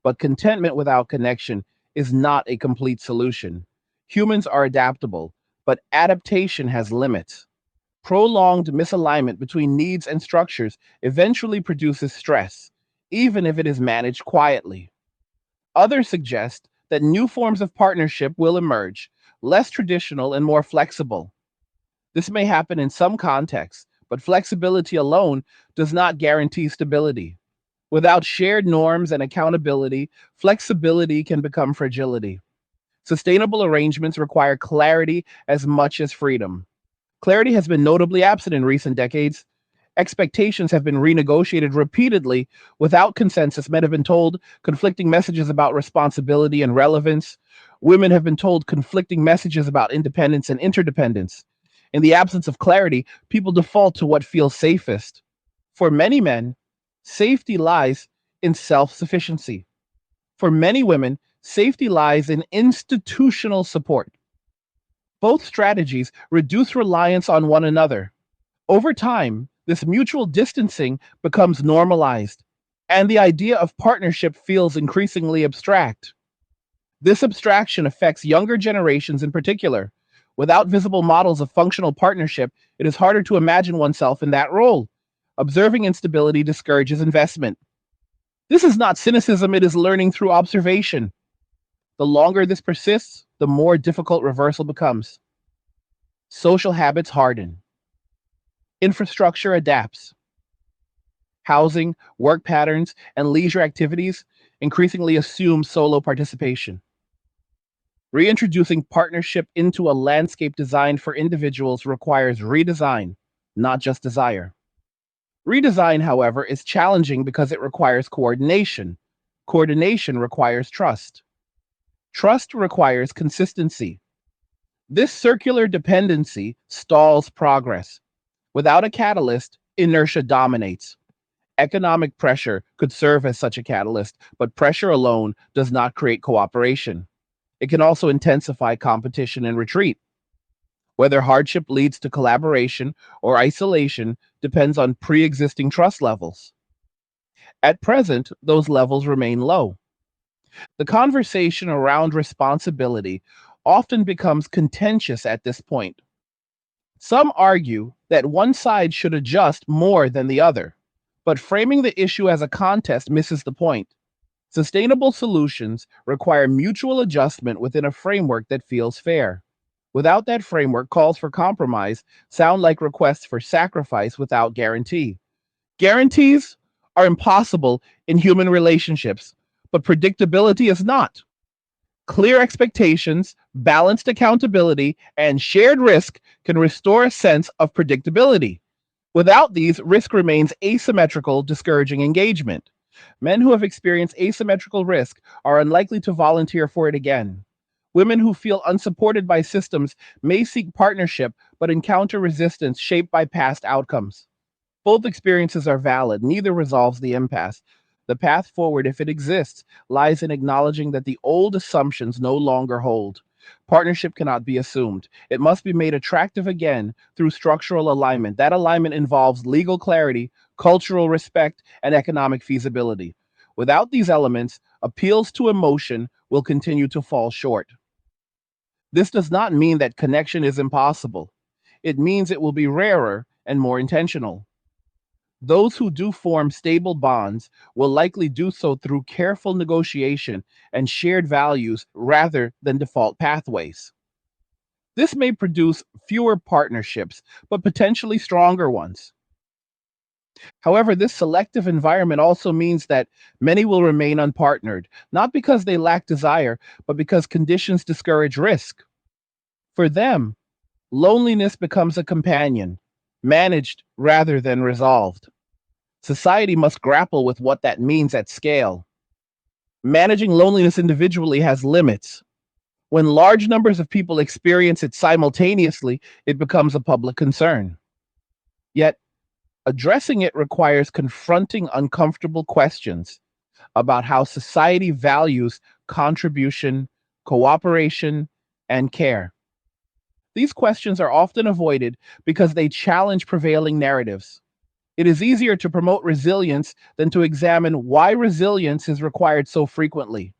But contentment without connection is not a complete solution. Humans are adaptable, but adaptation has limits. Prolonged misalignment between needs and structures eventually produces stress, even if it is managed quietly. Others suggest that new forms of partnership will emerge, less traditional and more flexible. This may happen in some contexts, but flexibility alone does not guarantee stability. Without shared norms and accountability, flexibility can become fragility. Sustainable arrangements require clarity as much as freedom. Clarity has been notably absent in recent decades. Expectations have been renegotiated repeatedly without consensus. Men have been told conflicting messages about responsibility and relevance. Women have been told conflicting messages about independence and interdependence. In the absence of clarity, people default to what feels safest. For many men, safety lies in self sufficiency. For many women, safety lies in institutional support. Both strategies reduce reliance on one another. Over time, this mutual distancing becomes normalized, and the idea of partnership feels increasingly abstract. This abstraction affects younger generations in particular. Without visible models of functional partnership, it is harder to imagine oneself in that role. Observing instability discourages investment. This is not cynicism, it is learning through observation. The longer this persists, the more difficult reversal becomes. Social habits harden. Infrastructure adapts. Housing, work patterns, and leisure activities increasingly assume solo participation. Reintroducing partnership into a landscape designed for individuals requires redesign, not just desire. Redesign, however, is challenging because it requires coordination. Coordination requires trust. Trust requires consistency. This circular dependency stalls progress. Without a catalyst, inertia dominates. Economic pressure could serve as such a catalyst, but pressure alone does not create cooperation. It can also intensify competition and retreat. Whether hardship leads to collaboration or isolation depends on pre existing trust levels. At present, those levels remain low. The conversation around responsibility often becomes contentious at this point. Some argue that one side should adjust more than the other, but framing the issue as a contest misses the point. Sustainable solutions require mutual adjustment within a framework that feels fair. Without that framework, calls for compromise sound like requests for sacrifice without guarantee. Guarantees are impossible in human relationships, but predictability is not. Clear expectations, balanced accountability, and shared risk can restore a sense of predictability. Without these, risk remains asymmetrical, discouraging engagement. Men who have experienced asymmetrical risk are unlikely to volunteer for it again. Women who feel unsupported by systems may seek partnership but encounter resistance shaped by past outcomes. Both experiences are valid, neither resolves the impasse. The path forward, if it exists, lies in acknowledging that the old assumptions no longer hold. Partnership cannot be assumed. It must be made attractive again through structural alignment. That alignment involves legal clarity, cultural respect, and economic feasibility. Without these elements, appeals to emotion will continue to fall short. This does not mean that connection is impossible. It means it will be rarer and more intentional. Those who do form stable bonds will likely do so through careful negotiation and shared values rather than default pathways. This may produce fewer partnerships, but potentially stronger ones. However, this selective environment also means that many will remain unpartnered, not because they lack desire, but because conditions discourage risk. For them, loneliness becomes a companion, managed rather than resolved. Society must grapple with what that means at scale. Managing loneliness individually has limits. When large numbers of people experience it simultaneously, it becomes a public concern. Yet, addressing it requires confronting uncomfortable questions about how society values contribution, cooperation, and care. These questions are often avoided because they challenge prevailing narratives. It is easier to promote resilience than to examine why resilience is required so frequently.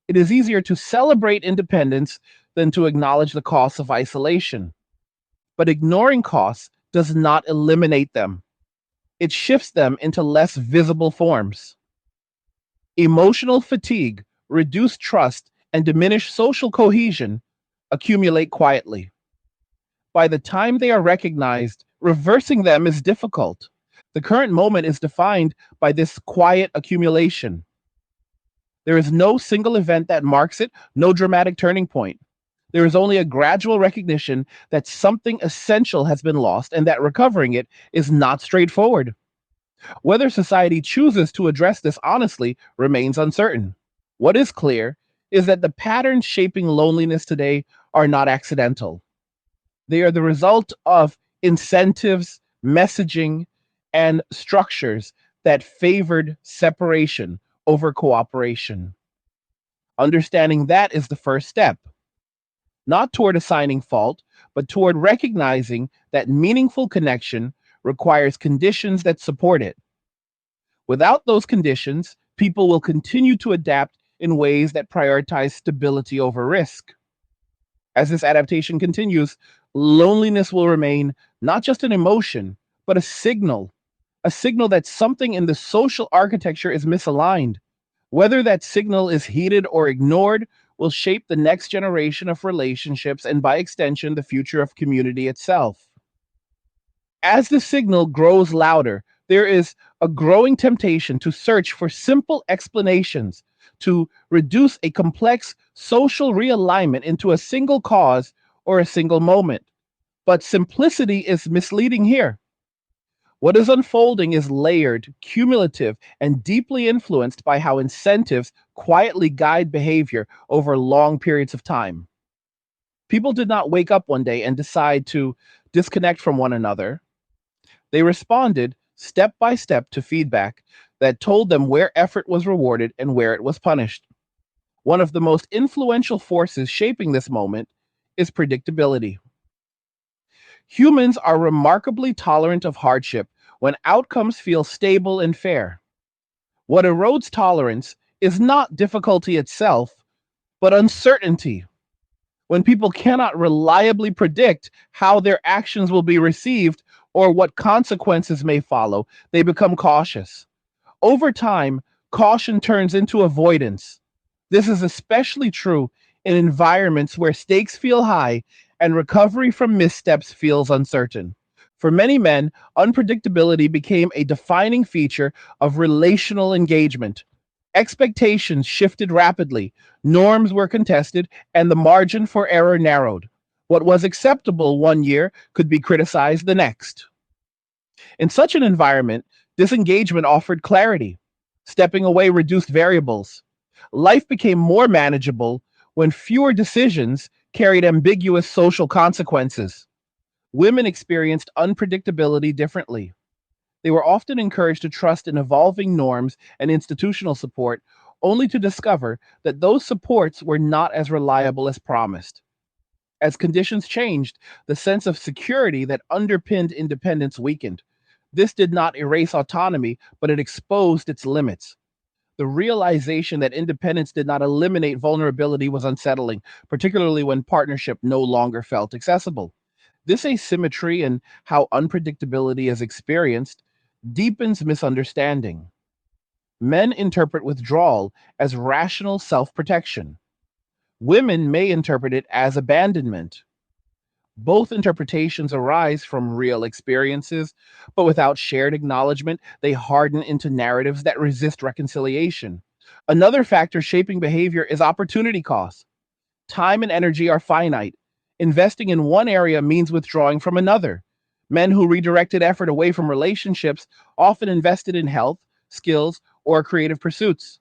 It is easier to celebrate independence than to acknowledge the costs of isolation. But ignoring costs does not eliminate them, it shifts them into less visible forms. Emotional fatigue, reduced trust, and diminished social cohesion accumulate quietly. By the time they are recognized, reversing them is difficult. The current moment is defined by this quiet accumulation. There is no single event that marks it, no dramatic turning point. There is only a gradual recognition that something essential has been lost and that recovering it is not straightforward. Whether society chooses to address this honestly remains uncertain. What is clear is that the patterns shaping loneliness today are not accidental. They are the result of incentives, messaging, and structures that favored separation over cooperation. Understanding that is the first step, not toward assigning fault, but toward recognizing that meaningful connection requires conditions that support it. Without those conditions, people will continue to adapt in ways that prioritize stability over risk. As this adaptation continues, loneliness will remain not just an emotion, but a signal that something in the social architecture is misaligned. Whether that signal is heeded or ignored will shape the next generation of relationships and, by extension, the future of community itself. As the signal grows louder, there is a growing temptation to search for simple explanations, to reduce a complex social realignment into a single cause or a single moment. But simplicity is misleading here. What is unfolding is layered, cumulative, and deeply influenced by how incentives quietly guide behavior over long periods of time. People did not wake up one day and decide to disconnect from one another. They responded step by step to feedback that told them where effort was rewarded and where it was punished. One of the most influential forces shaping this moment is predictability. Humans are remarkably tolerant of hardship when outcomes feel stable and fair. What erodes tolerance is not difficulty itself, but uncertainty. When people cannot reliably predict how their actions will be received or what consequences may follow, they become cautious. Over time, caution turns into avoidance. This is especially true in environments where stakes feel high and recovery from missteps feels uncertain. For many men, unpredictability became a defining feature of relational engagement. Expectations shifted rapidly, norms were contested, and the margin for error narrowed. What was acceptable one year could be criticized the next. In such an environment, disengagement offered clarity. Stepping away reduced variables. Life became more manageable when fewer decisions carried ambiguous social consequences. Women experienced unpredictability differently. They were often encouraged to trust in evolving norms and institutional support, only to discover that those supports were not as reliable as promised. As conditions changed, the sense of security that underpinned independence weakened. This did not erase autonomy, but it exposed its limits. The realization that independence did not eliminate vulnerability was unsettling, particularly when partnership no longer felt accessible. This asymmetry in how unpredictability is experienced deepens misunderstanding. Men interpret withdrawal as rational self protection. Women may interpret it as abandonment. Both interpretations arise from real experiences, but without shared acknowledgement, they harden into narratives that resist reconciliation. Another factor shaping behavior is opportunity cost. Time and energy are finite. Investing in one area means withdrawing from another. Men who redirected effort away from relationships often invested in health, skills, or creative pursuits.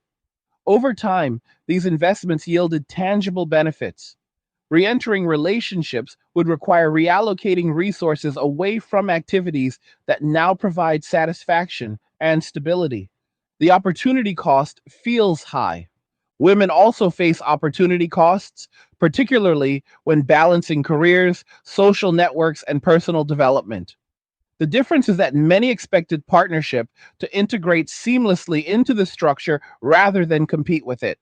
Over time, these investments yielded tangible benefits. Re-entering relationships would require reallocating resources away from activities that now provide satisfaction and stability. The opportunity cost feels high. Women also face opportunity costs, particularly when balancing careers, social networks, and personal development. The difference is that many expected partnership to integrate seamlessly into the structure rather than compete with it.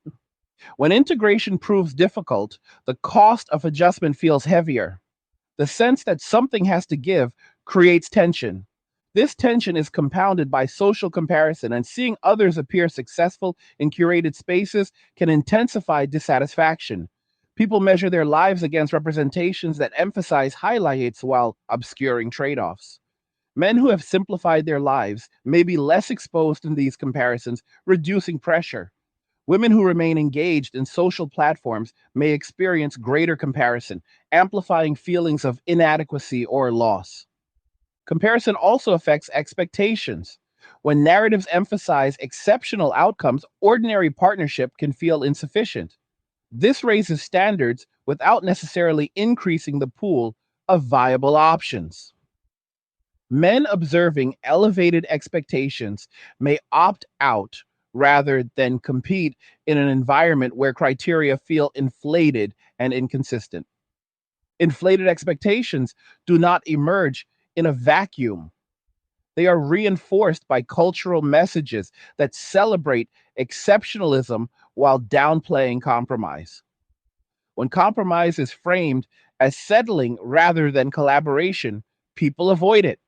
When integration proves difficult, the cost of adjustment feels heavier. The sense that something has to give creates tension. This tension is compounded by social comparison, and seeing others appear successful in curated spaces can intensify dissatisfaction. People measure their lives against representations that emphasize highlights while obscuring trade offs. Men who have simplified their lives may be less exposed in these comparisons, reducing pressure. Women who remain engaged in social platforms may experience greater comparison, amplifying feelings of inadequacy or loss. Comparison also affects expectations. When narratives emphasize exceptional outcomes, ordinary partnership can feel insufficient. This raises standards without necessarily increasing the pool of viable options. Men observing elevated expectations may opt out rather than compete in an environment where criteria feel inflated and inconsistent. Inflated expectations do not emerge in a vacuum. They are reinforced by cultural messages that celebrate exceptionalism while downplaying compromise. When compromise is framed as settling rather than collaboration, people avoid it.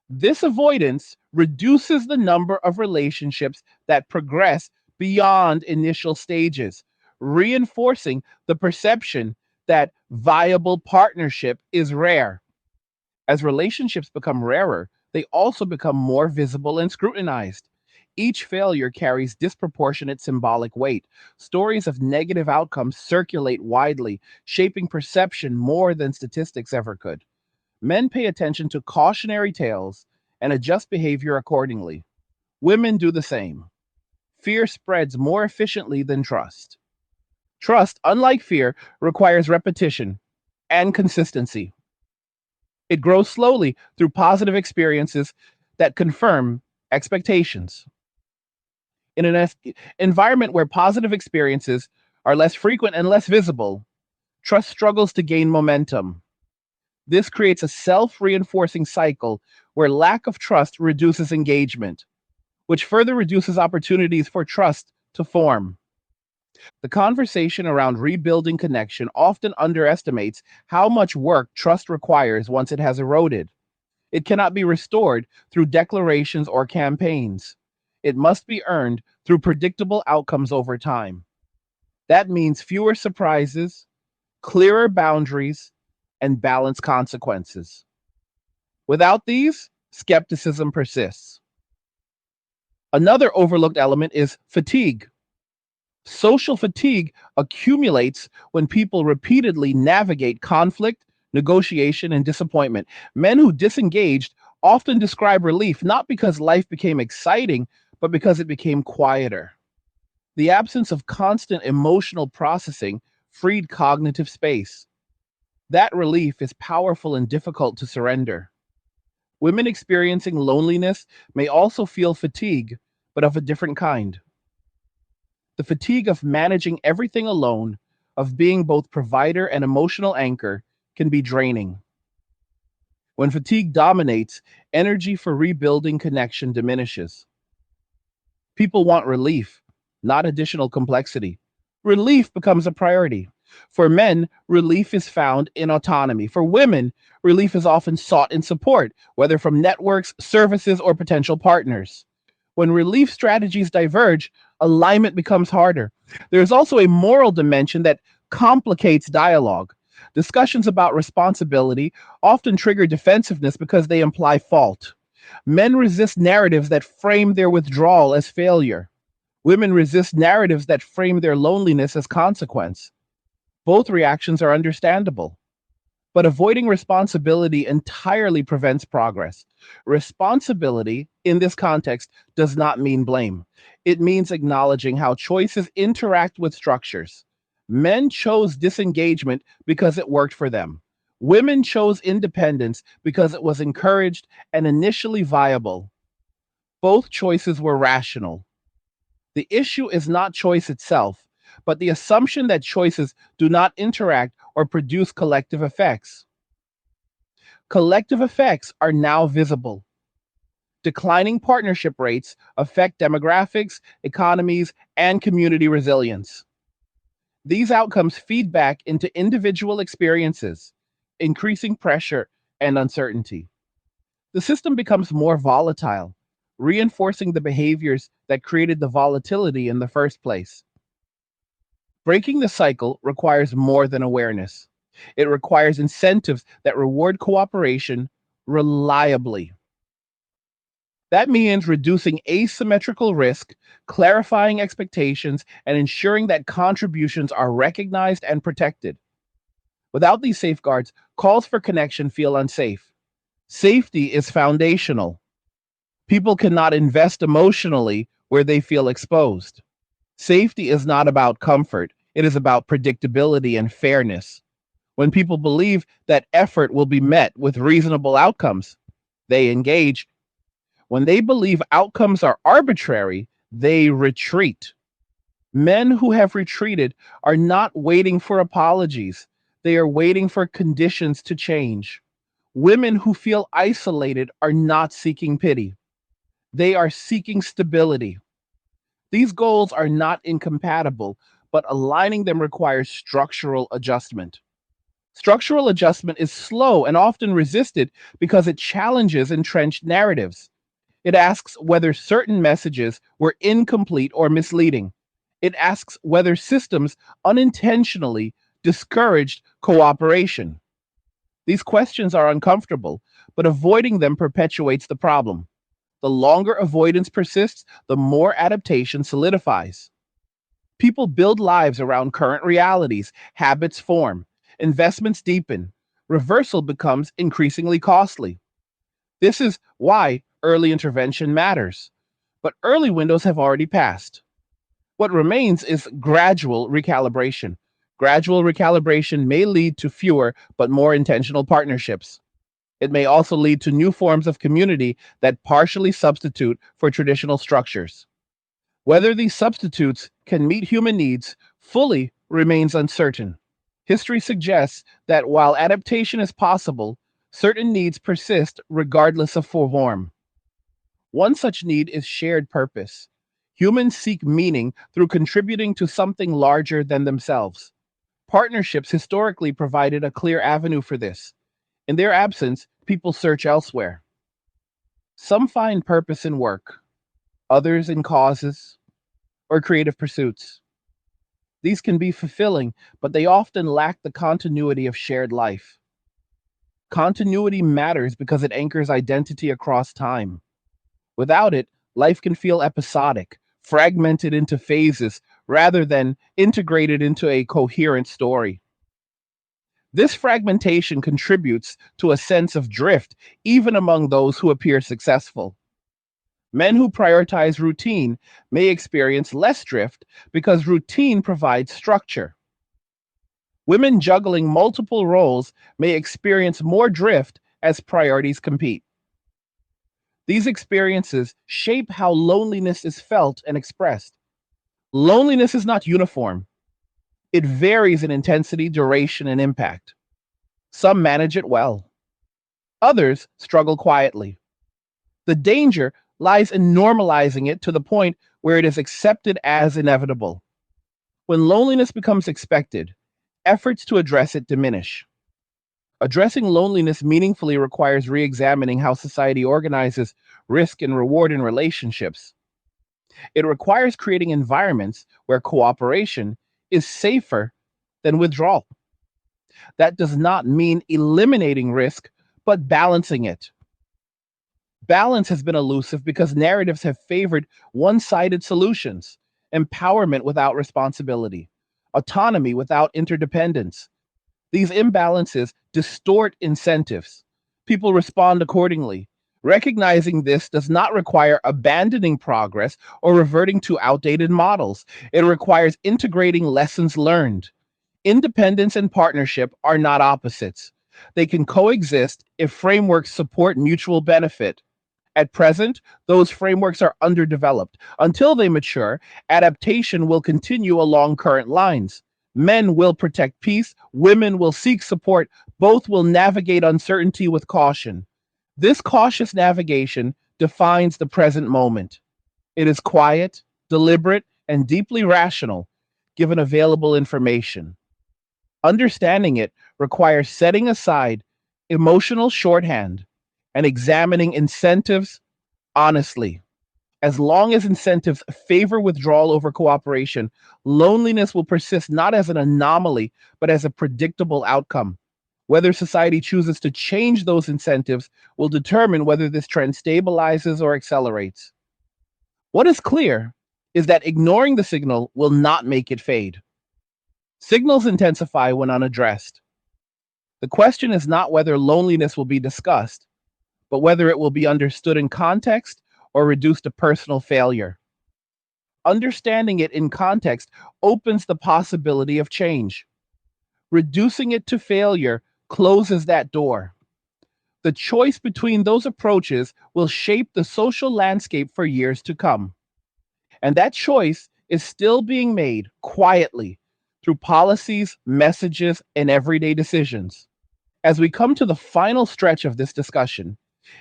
This avoidance reduces the number of relationships that progress beyond initial stages, reinforcing the perception that viable partnership is rare. As relationships become rarer, they also become more visible and scrutinized. Each failure carries disproportionate symbolic weight. Stories of negative outcomes circulate widely, shaping perception more than statistics ever could. Men pay attention to cautionary tales and adjust behavior accordingly. Women do the same. Fear spreads more efficiently than trust. Trust, unlike fear, requires repetition and consistency. It grows slowly through positive experiences that confirm expectations. In an environment where positive experiences are less frequent and less visible, trust struggles to gain momentum. This creates a self reinforcing cycle where lack of trust reduces engagement, which further reduces opportunities for trust to form. The conversation around rebuilding connection often underestimates how much work trust requires once it has eroded. It cannot be restored through declarations or campaigns. It must be earned through predictable outcomes over time. That means fewer surprises, clearer boundaries, and balanced consequences. Without these, skepticism persists. Another overlooked element is fatigue. Social fatigue accumulates when people repeatedly navigate conflict, negotiation, and disappointment. Men who disengaged often describe relief not because life became exciting, but because it became quieter. The absence of constant emotional processing freed cognitive space. That relief is powerful and difficult to surrender. Women experiencing loneliness may also feel fatigue, but of a different kind. The fatigue of managing everything alone, of being both provider and emotional anchor, can be draining. When fatigue dominates, energy for rebuilding connection diminishes. People want relief, not additional complexity. Relief becomes a priority. For men, relief is found in autonomy. For women, relief is often sought in support, whether from networks, services, or potential partners. When relief strategies diverge, alignment becomes harder. There is also a moral dimension that complicates dialogue. Discussions about responsibility often trigger defensiveness because they imply fault. Men resist narratives that frame their withdrawal as failure. Women resist narratives that frame their loneliness as consequence. Both reactions are understandable, But avoiding responsibility entirely prevents progress. Responsibility, in this context, does not mean blame. It means acknowledging how choices interact with structures. Men chose disengagement because it worked for them. Women chose independence because it was encouraged and initially viable. Both choices were rational. The issue is not choice itself, but the assumption that choices do not interact or produce collective effects. Collective effects are now visible. Declining partnership rates affect demographics, economies, and community resilience. These outcomes feed back into individual experiences, increasing pressure and uncertainty. The system becomes more volatile, reinforcing the behaviors that created the volatility in the first place. Breaking the cycle requires more than awareness. It requires incentives that reward cooperation reliably. That means reducing asymmetrical risk, clarifying expectations, and ensuring that contributions are recognized and protected. Without these safeguards, calls for connection feel unsafe. Safety is foundational. People cannot invest emotionally where they feel exposed. Safety is not about comfort, it is about predictability and fairness. When people believe that effort will be met with reasonable outcomes, they engage. When they believe outcomes are arbitrary, they retreat. Men who have retreated are not waiting for apologies, they are waiting for conditions to change. Women who feel isolated are not seeking pity, they are seeking stability. These goals are not incompatible, but aligning them requires structural adjustment. Structural adjustment is slow and often resisted because it challenges entrenched narratives. It asks whether certain messages were incomplete or misleading. It asks whether systems unintentionally discouraged cooperation. These questions are uncomfortable, but avoiding them perpetuates the problem. The longer avoidance persists, the more adaptation solidifies. People build lives around current realities, habits form, investments deepen, reversal becomes increasingly costly. This is why early intervention matters. But early windows have already passed. What remains is gradual recalibration. Gradual recalibration may lead to fewer but more intentional partnerships. It may also lead to new forms of community that partially substitute for traditional structures. Whether these substitutes can meet human needs fully remains uncertain. History suggests that while adaptation is possible, certain needs persist regardless of form. One such need is shared purpose. Humans seek meaning through contributing to something larger than themselves. Partnerships historically provided a clear avenue for this. In their absence, people search elsewhere. Some find purpose in work, others in causes or creative pursuits. These can be fulfilling, but they often lack the continuity of shared life. Continuity matters because it anchors identity across time. Without it, life can feel episodic, fragmented into phases, rather than integrated into a coherent story. This fragmentation contributes to a sense of drift, even among those who appear successful. Men who prioritize routine may experience less drift because routine provides structure. Women juggling multiple roles may experience more drift as priorities compete. These experiences shape how loneliness is felt and expressed. Loneliness is not uniform, it varies in intensity, duration, and impact. Some manage it well, others struggle quietly. The danger lies in normalizing it to the point where it is accepted as inevitable. When loneliness becomes expected, efforts to address it diminish. Addressing loneliness meaningfully requires re examining how society organizes risk and reward in relationships. It requires creating environments where cooperation is safer than withdrawal. That does not mean eliminating risk, but balancing it. Balance has been elusive because narratives have favored one sided solutions, empowerment without responsibility, autonomy without interdependence. These imbalances distort incentives. People respond accordingly. Recognizing this does not require abandoning progress or reverting to outdated models. It requires integrating lessons learned. Independence and partnership are not opposites. They can coexist if frameworks support mutual benefit. At present, those frameworks are underdeveloped. Until they mature, adaptation will continue along current lines. Men will protect peace, women will seek support, both will navigate uncertainty with caution. This cautious navigation defines the present moment. It is quiet, deliberate, and deeply rational, given available information. Understanding it requires setting aside emotional shorthand and examining incentives honestly. As long as incentives favor withdrawal over cooperation, loneliness will persist not as an anomaly, but as a predictable outcome. Whether society chooses to change those incentives will determine whether this trend stabilizes or accelerates. What is clear is that ignoring the signal will not make it fade. Signals intensify when unaddressed. The question is not whether loneliness will be discussed, but whether it will be understood in context or reduced to personal failure. Understanding it in context opens the possibility of change. Reducing it to failure closes that door. The choice between those approaches will shape the social landscape for years to come. And that choice is still being made quietly through policies, messages, and everyday decisions. As we come to the final stretch of this discussion,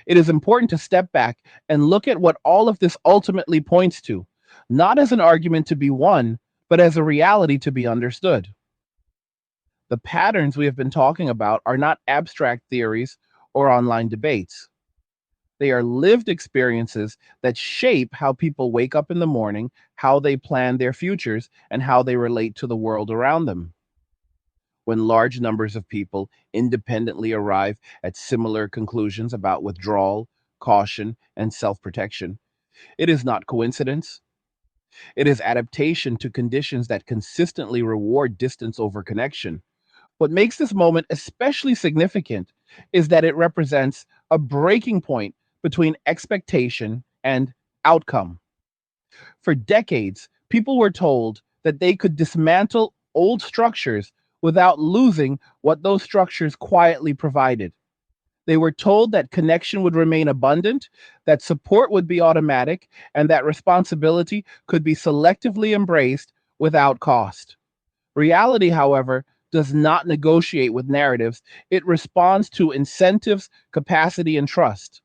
it is important to step back and look at what all of this ultimately points to, not as an argument to be won, but as a reality to be understood. The patterns we have been talking about are not abstract theories or online debates. They are lived experiences that shape how people wake up in the morning, how they plan their futures, and how they relate to the world around them. When large numbers of people independently arrive at similar conclusions about withdrawal, caution, and self protection, it is not coincidence. It is adaptation to conditions that consistently reward distance over connection. What makes this moment especially significant is that it represents a breaking point between expectation and outcome. For decades, people were told that they could dismantle old structures without losing what those structures quietly provided. They were told that connection would remain abundant, that support would be automatic, and that responsibility could be selectively embraced without cost. Reality, however, does not negotiate with narratives, it responds to incentives, capacity, and trust.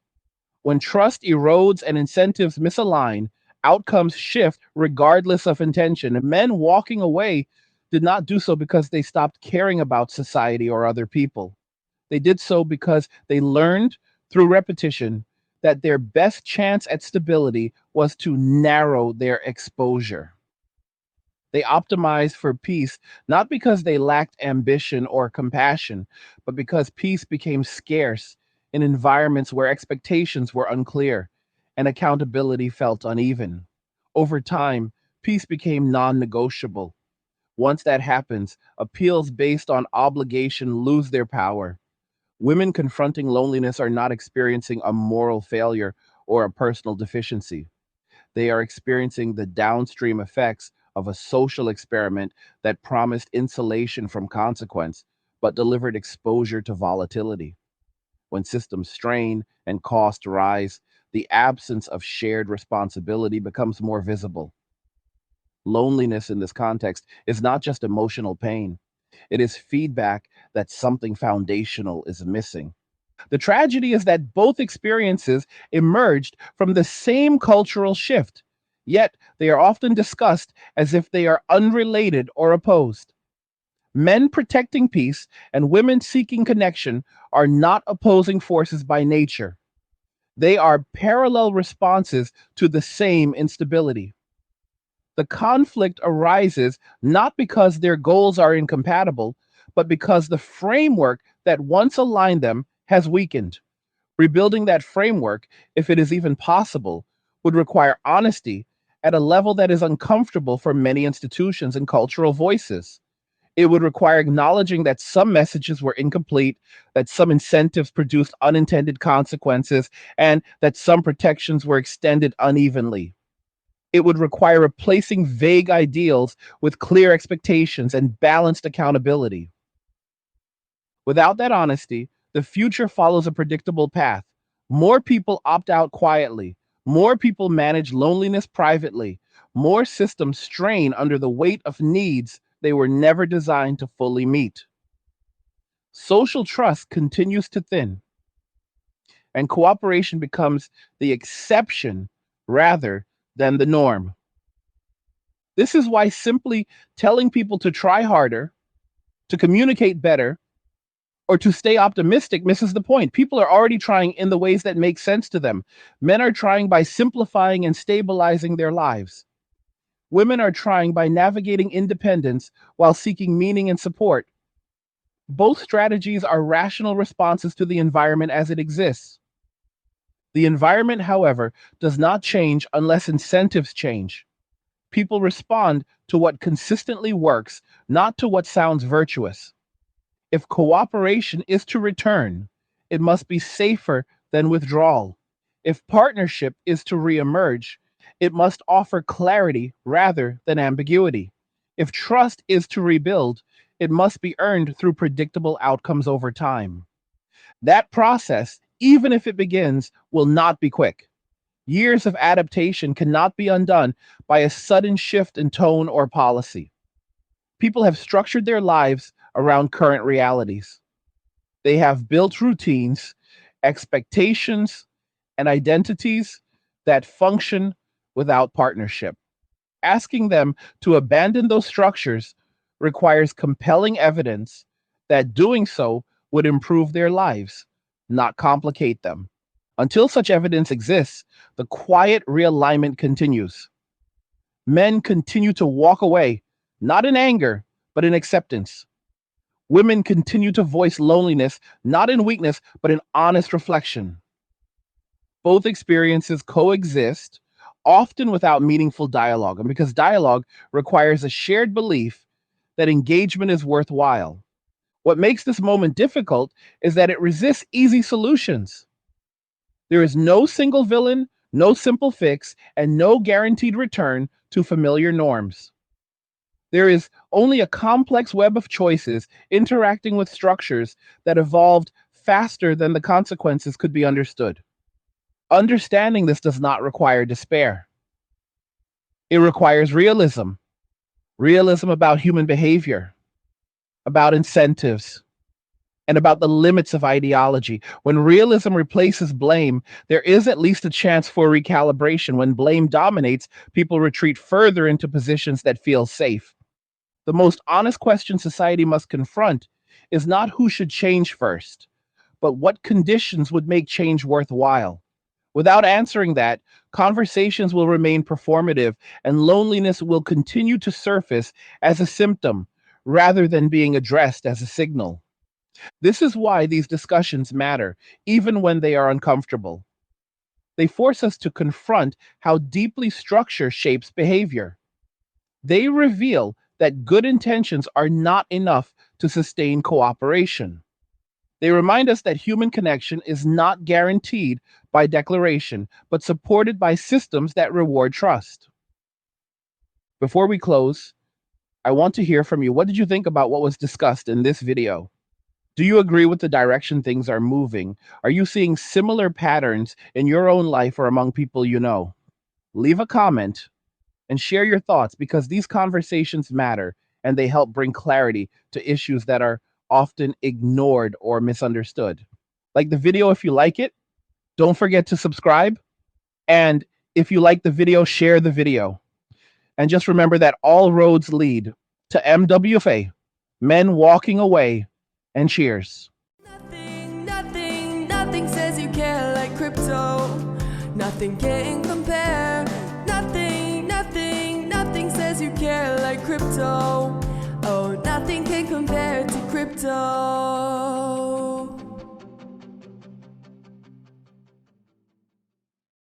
When trust erodes and incentives misalign, outcomes shift regardless of intention. And men walking away did not do so because they stopped caring about society or other people. They did so because they learned through repetition that their best chance at stability was to narrow their exposure. They optimized for peace, not because they lacked ambition or compassion, but because peace became scarce in environments where expectations were unclear and accountability felt uneven. Over time, peace became non negotiable. Once that happens, appeals based on obligation lose their power. Women confronting loneliness are not experiencing a moral failure or a personal deficiency. They are experiencing the downstream effects of a social experiment that promised insulation from consequence, but delivered exposure to volatility. When systems strain and costs rise, the absence of shared responsibility becomes more visible. Loneliness in this context is not just emotional pain, it is feedback that something foundational is missing. The tragedy is that both experiences emerged from the same cultural shift, yet they are often discussed as if they are unrelated or opposed. Men protecting peace and women seeking connection are not opposing forces by nature. They are parallel responses to the same instability. The conflict arises not because their goals are incompatible, but because the framework that once aligned them has weakened. Rebuilding that framework, if it is even possible, would require honesty at a level that is uncomfortable for many institutions and cultural voices. It would require acknowledging that some messages were incomplete, that some incentives produced unintended consequences, and that some protections were extended unevenly. It would require replacing vague ideals with clear expectations and balanced accountability. Without that honesty, the future follows a predictable path. More people opt out quietly. More people manage loneliness privately. More systems strain under the weight of needs they were never designed to fully meet. Social trust continues to thin, and cooperation becomes the exception rather than the norm. This is why simply telling people to try harder, to communicate better, or to stay optimistic misses the point. People are already trying in the ways that make sense to them. Men are trying by simplifying and stabilizing their lives. Women are trying by navigating independence while seeking meaning and support. Both strategies are rational responses to the environment as it exists. The environment, however, does not change unless incentives change. People respond to what consistently works, not to what sounds virtuous. If cooperation is to return, it must be safer than withdrawal. If partnership is to reemerge, it must offer clarity rather than ambiguity. If trust is to rebuild, it must be earned through predictable outcomes over time. That process, even if it begins, will not be quick. Years of adaptation cannot be undone by a sudden shift in tone or policy. People have structured their lives around current realities. They have built routines, expectations, and identities that function without partnership. Asking them to abandon those structures requires compelling evidence that doing so would improve their lives, not complicate them. Until such evidence exists, the quiet realignment continues. Men continue to walk away, not in anger, but in acceptance. Women continue to voice loneliness, not in weakness, but in honest reflection. Both experiences coexist, often without meaningful dialogue, and because dialogue requires a shared belief that engagement is worthwhile. What makes this moment difficult is that it resists easy solutions. There is no single villain, no simple fix, and no guaranteed return to familiar norms. There is only a complex web of choices interacting with structures that evolved faster than the consequences could be understood. Understanding this does not require despair. It requires realism, realism about human behavior, about incentives, and about the limits of ideology. When realism replaces blame, there is at least a chance for recalibration. When blame dominates, people retreat further into positions that feel safe. The most honest question society must confront is not who should change first, but what conditions would make change worthwhile. Without answering that, conversations will remain performative and loneliness will continue to surface as a symptom rather than being addressed as a signal. This is why these discussions matter, even when they are uncomfortable. They force us to confront how deeply structure shapes behavior. They reveal that good intentions are not enough to sustain cooperation. They remind us that human connection is not guaranteed by declaration, but supported by systems that reward trust. Before we close, I want to hear from you. What did you think about what was discussed in this video? Do you agree with the direction things are moving? Are you seeing similar patterns in your own life or among people you know? Leave a comment and share your thoughts because these conversations matter and they help bring clarity to issues that are often ignored or misunderstood. Like the video if you like it. Don't forget to subscribe. And if you like the video, share the video. And just remember that all roads lead to MWFA, men walking away, and cheers. Nothing says you care like crypto. Nothing can compare. Nothing says you care like crypto. Oh, nothing can compare to crypto.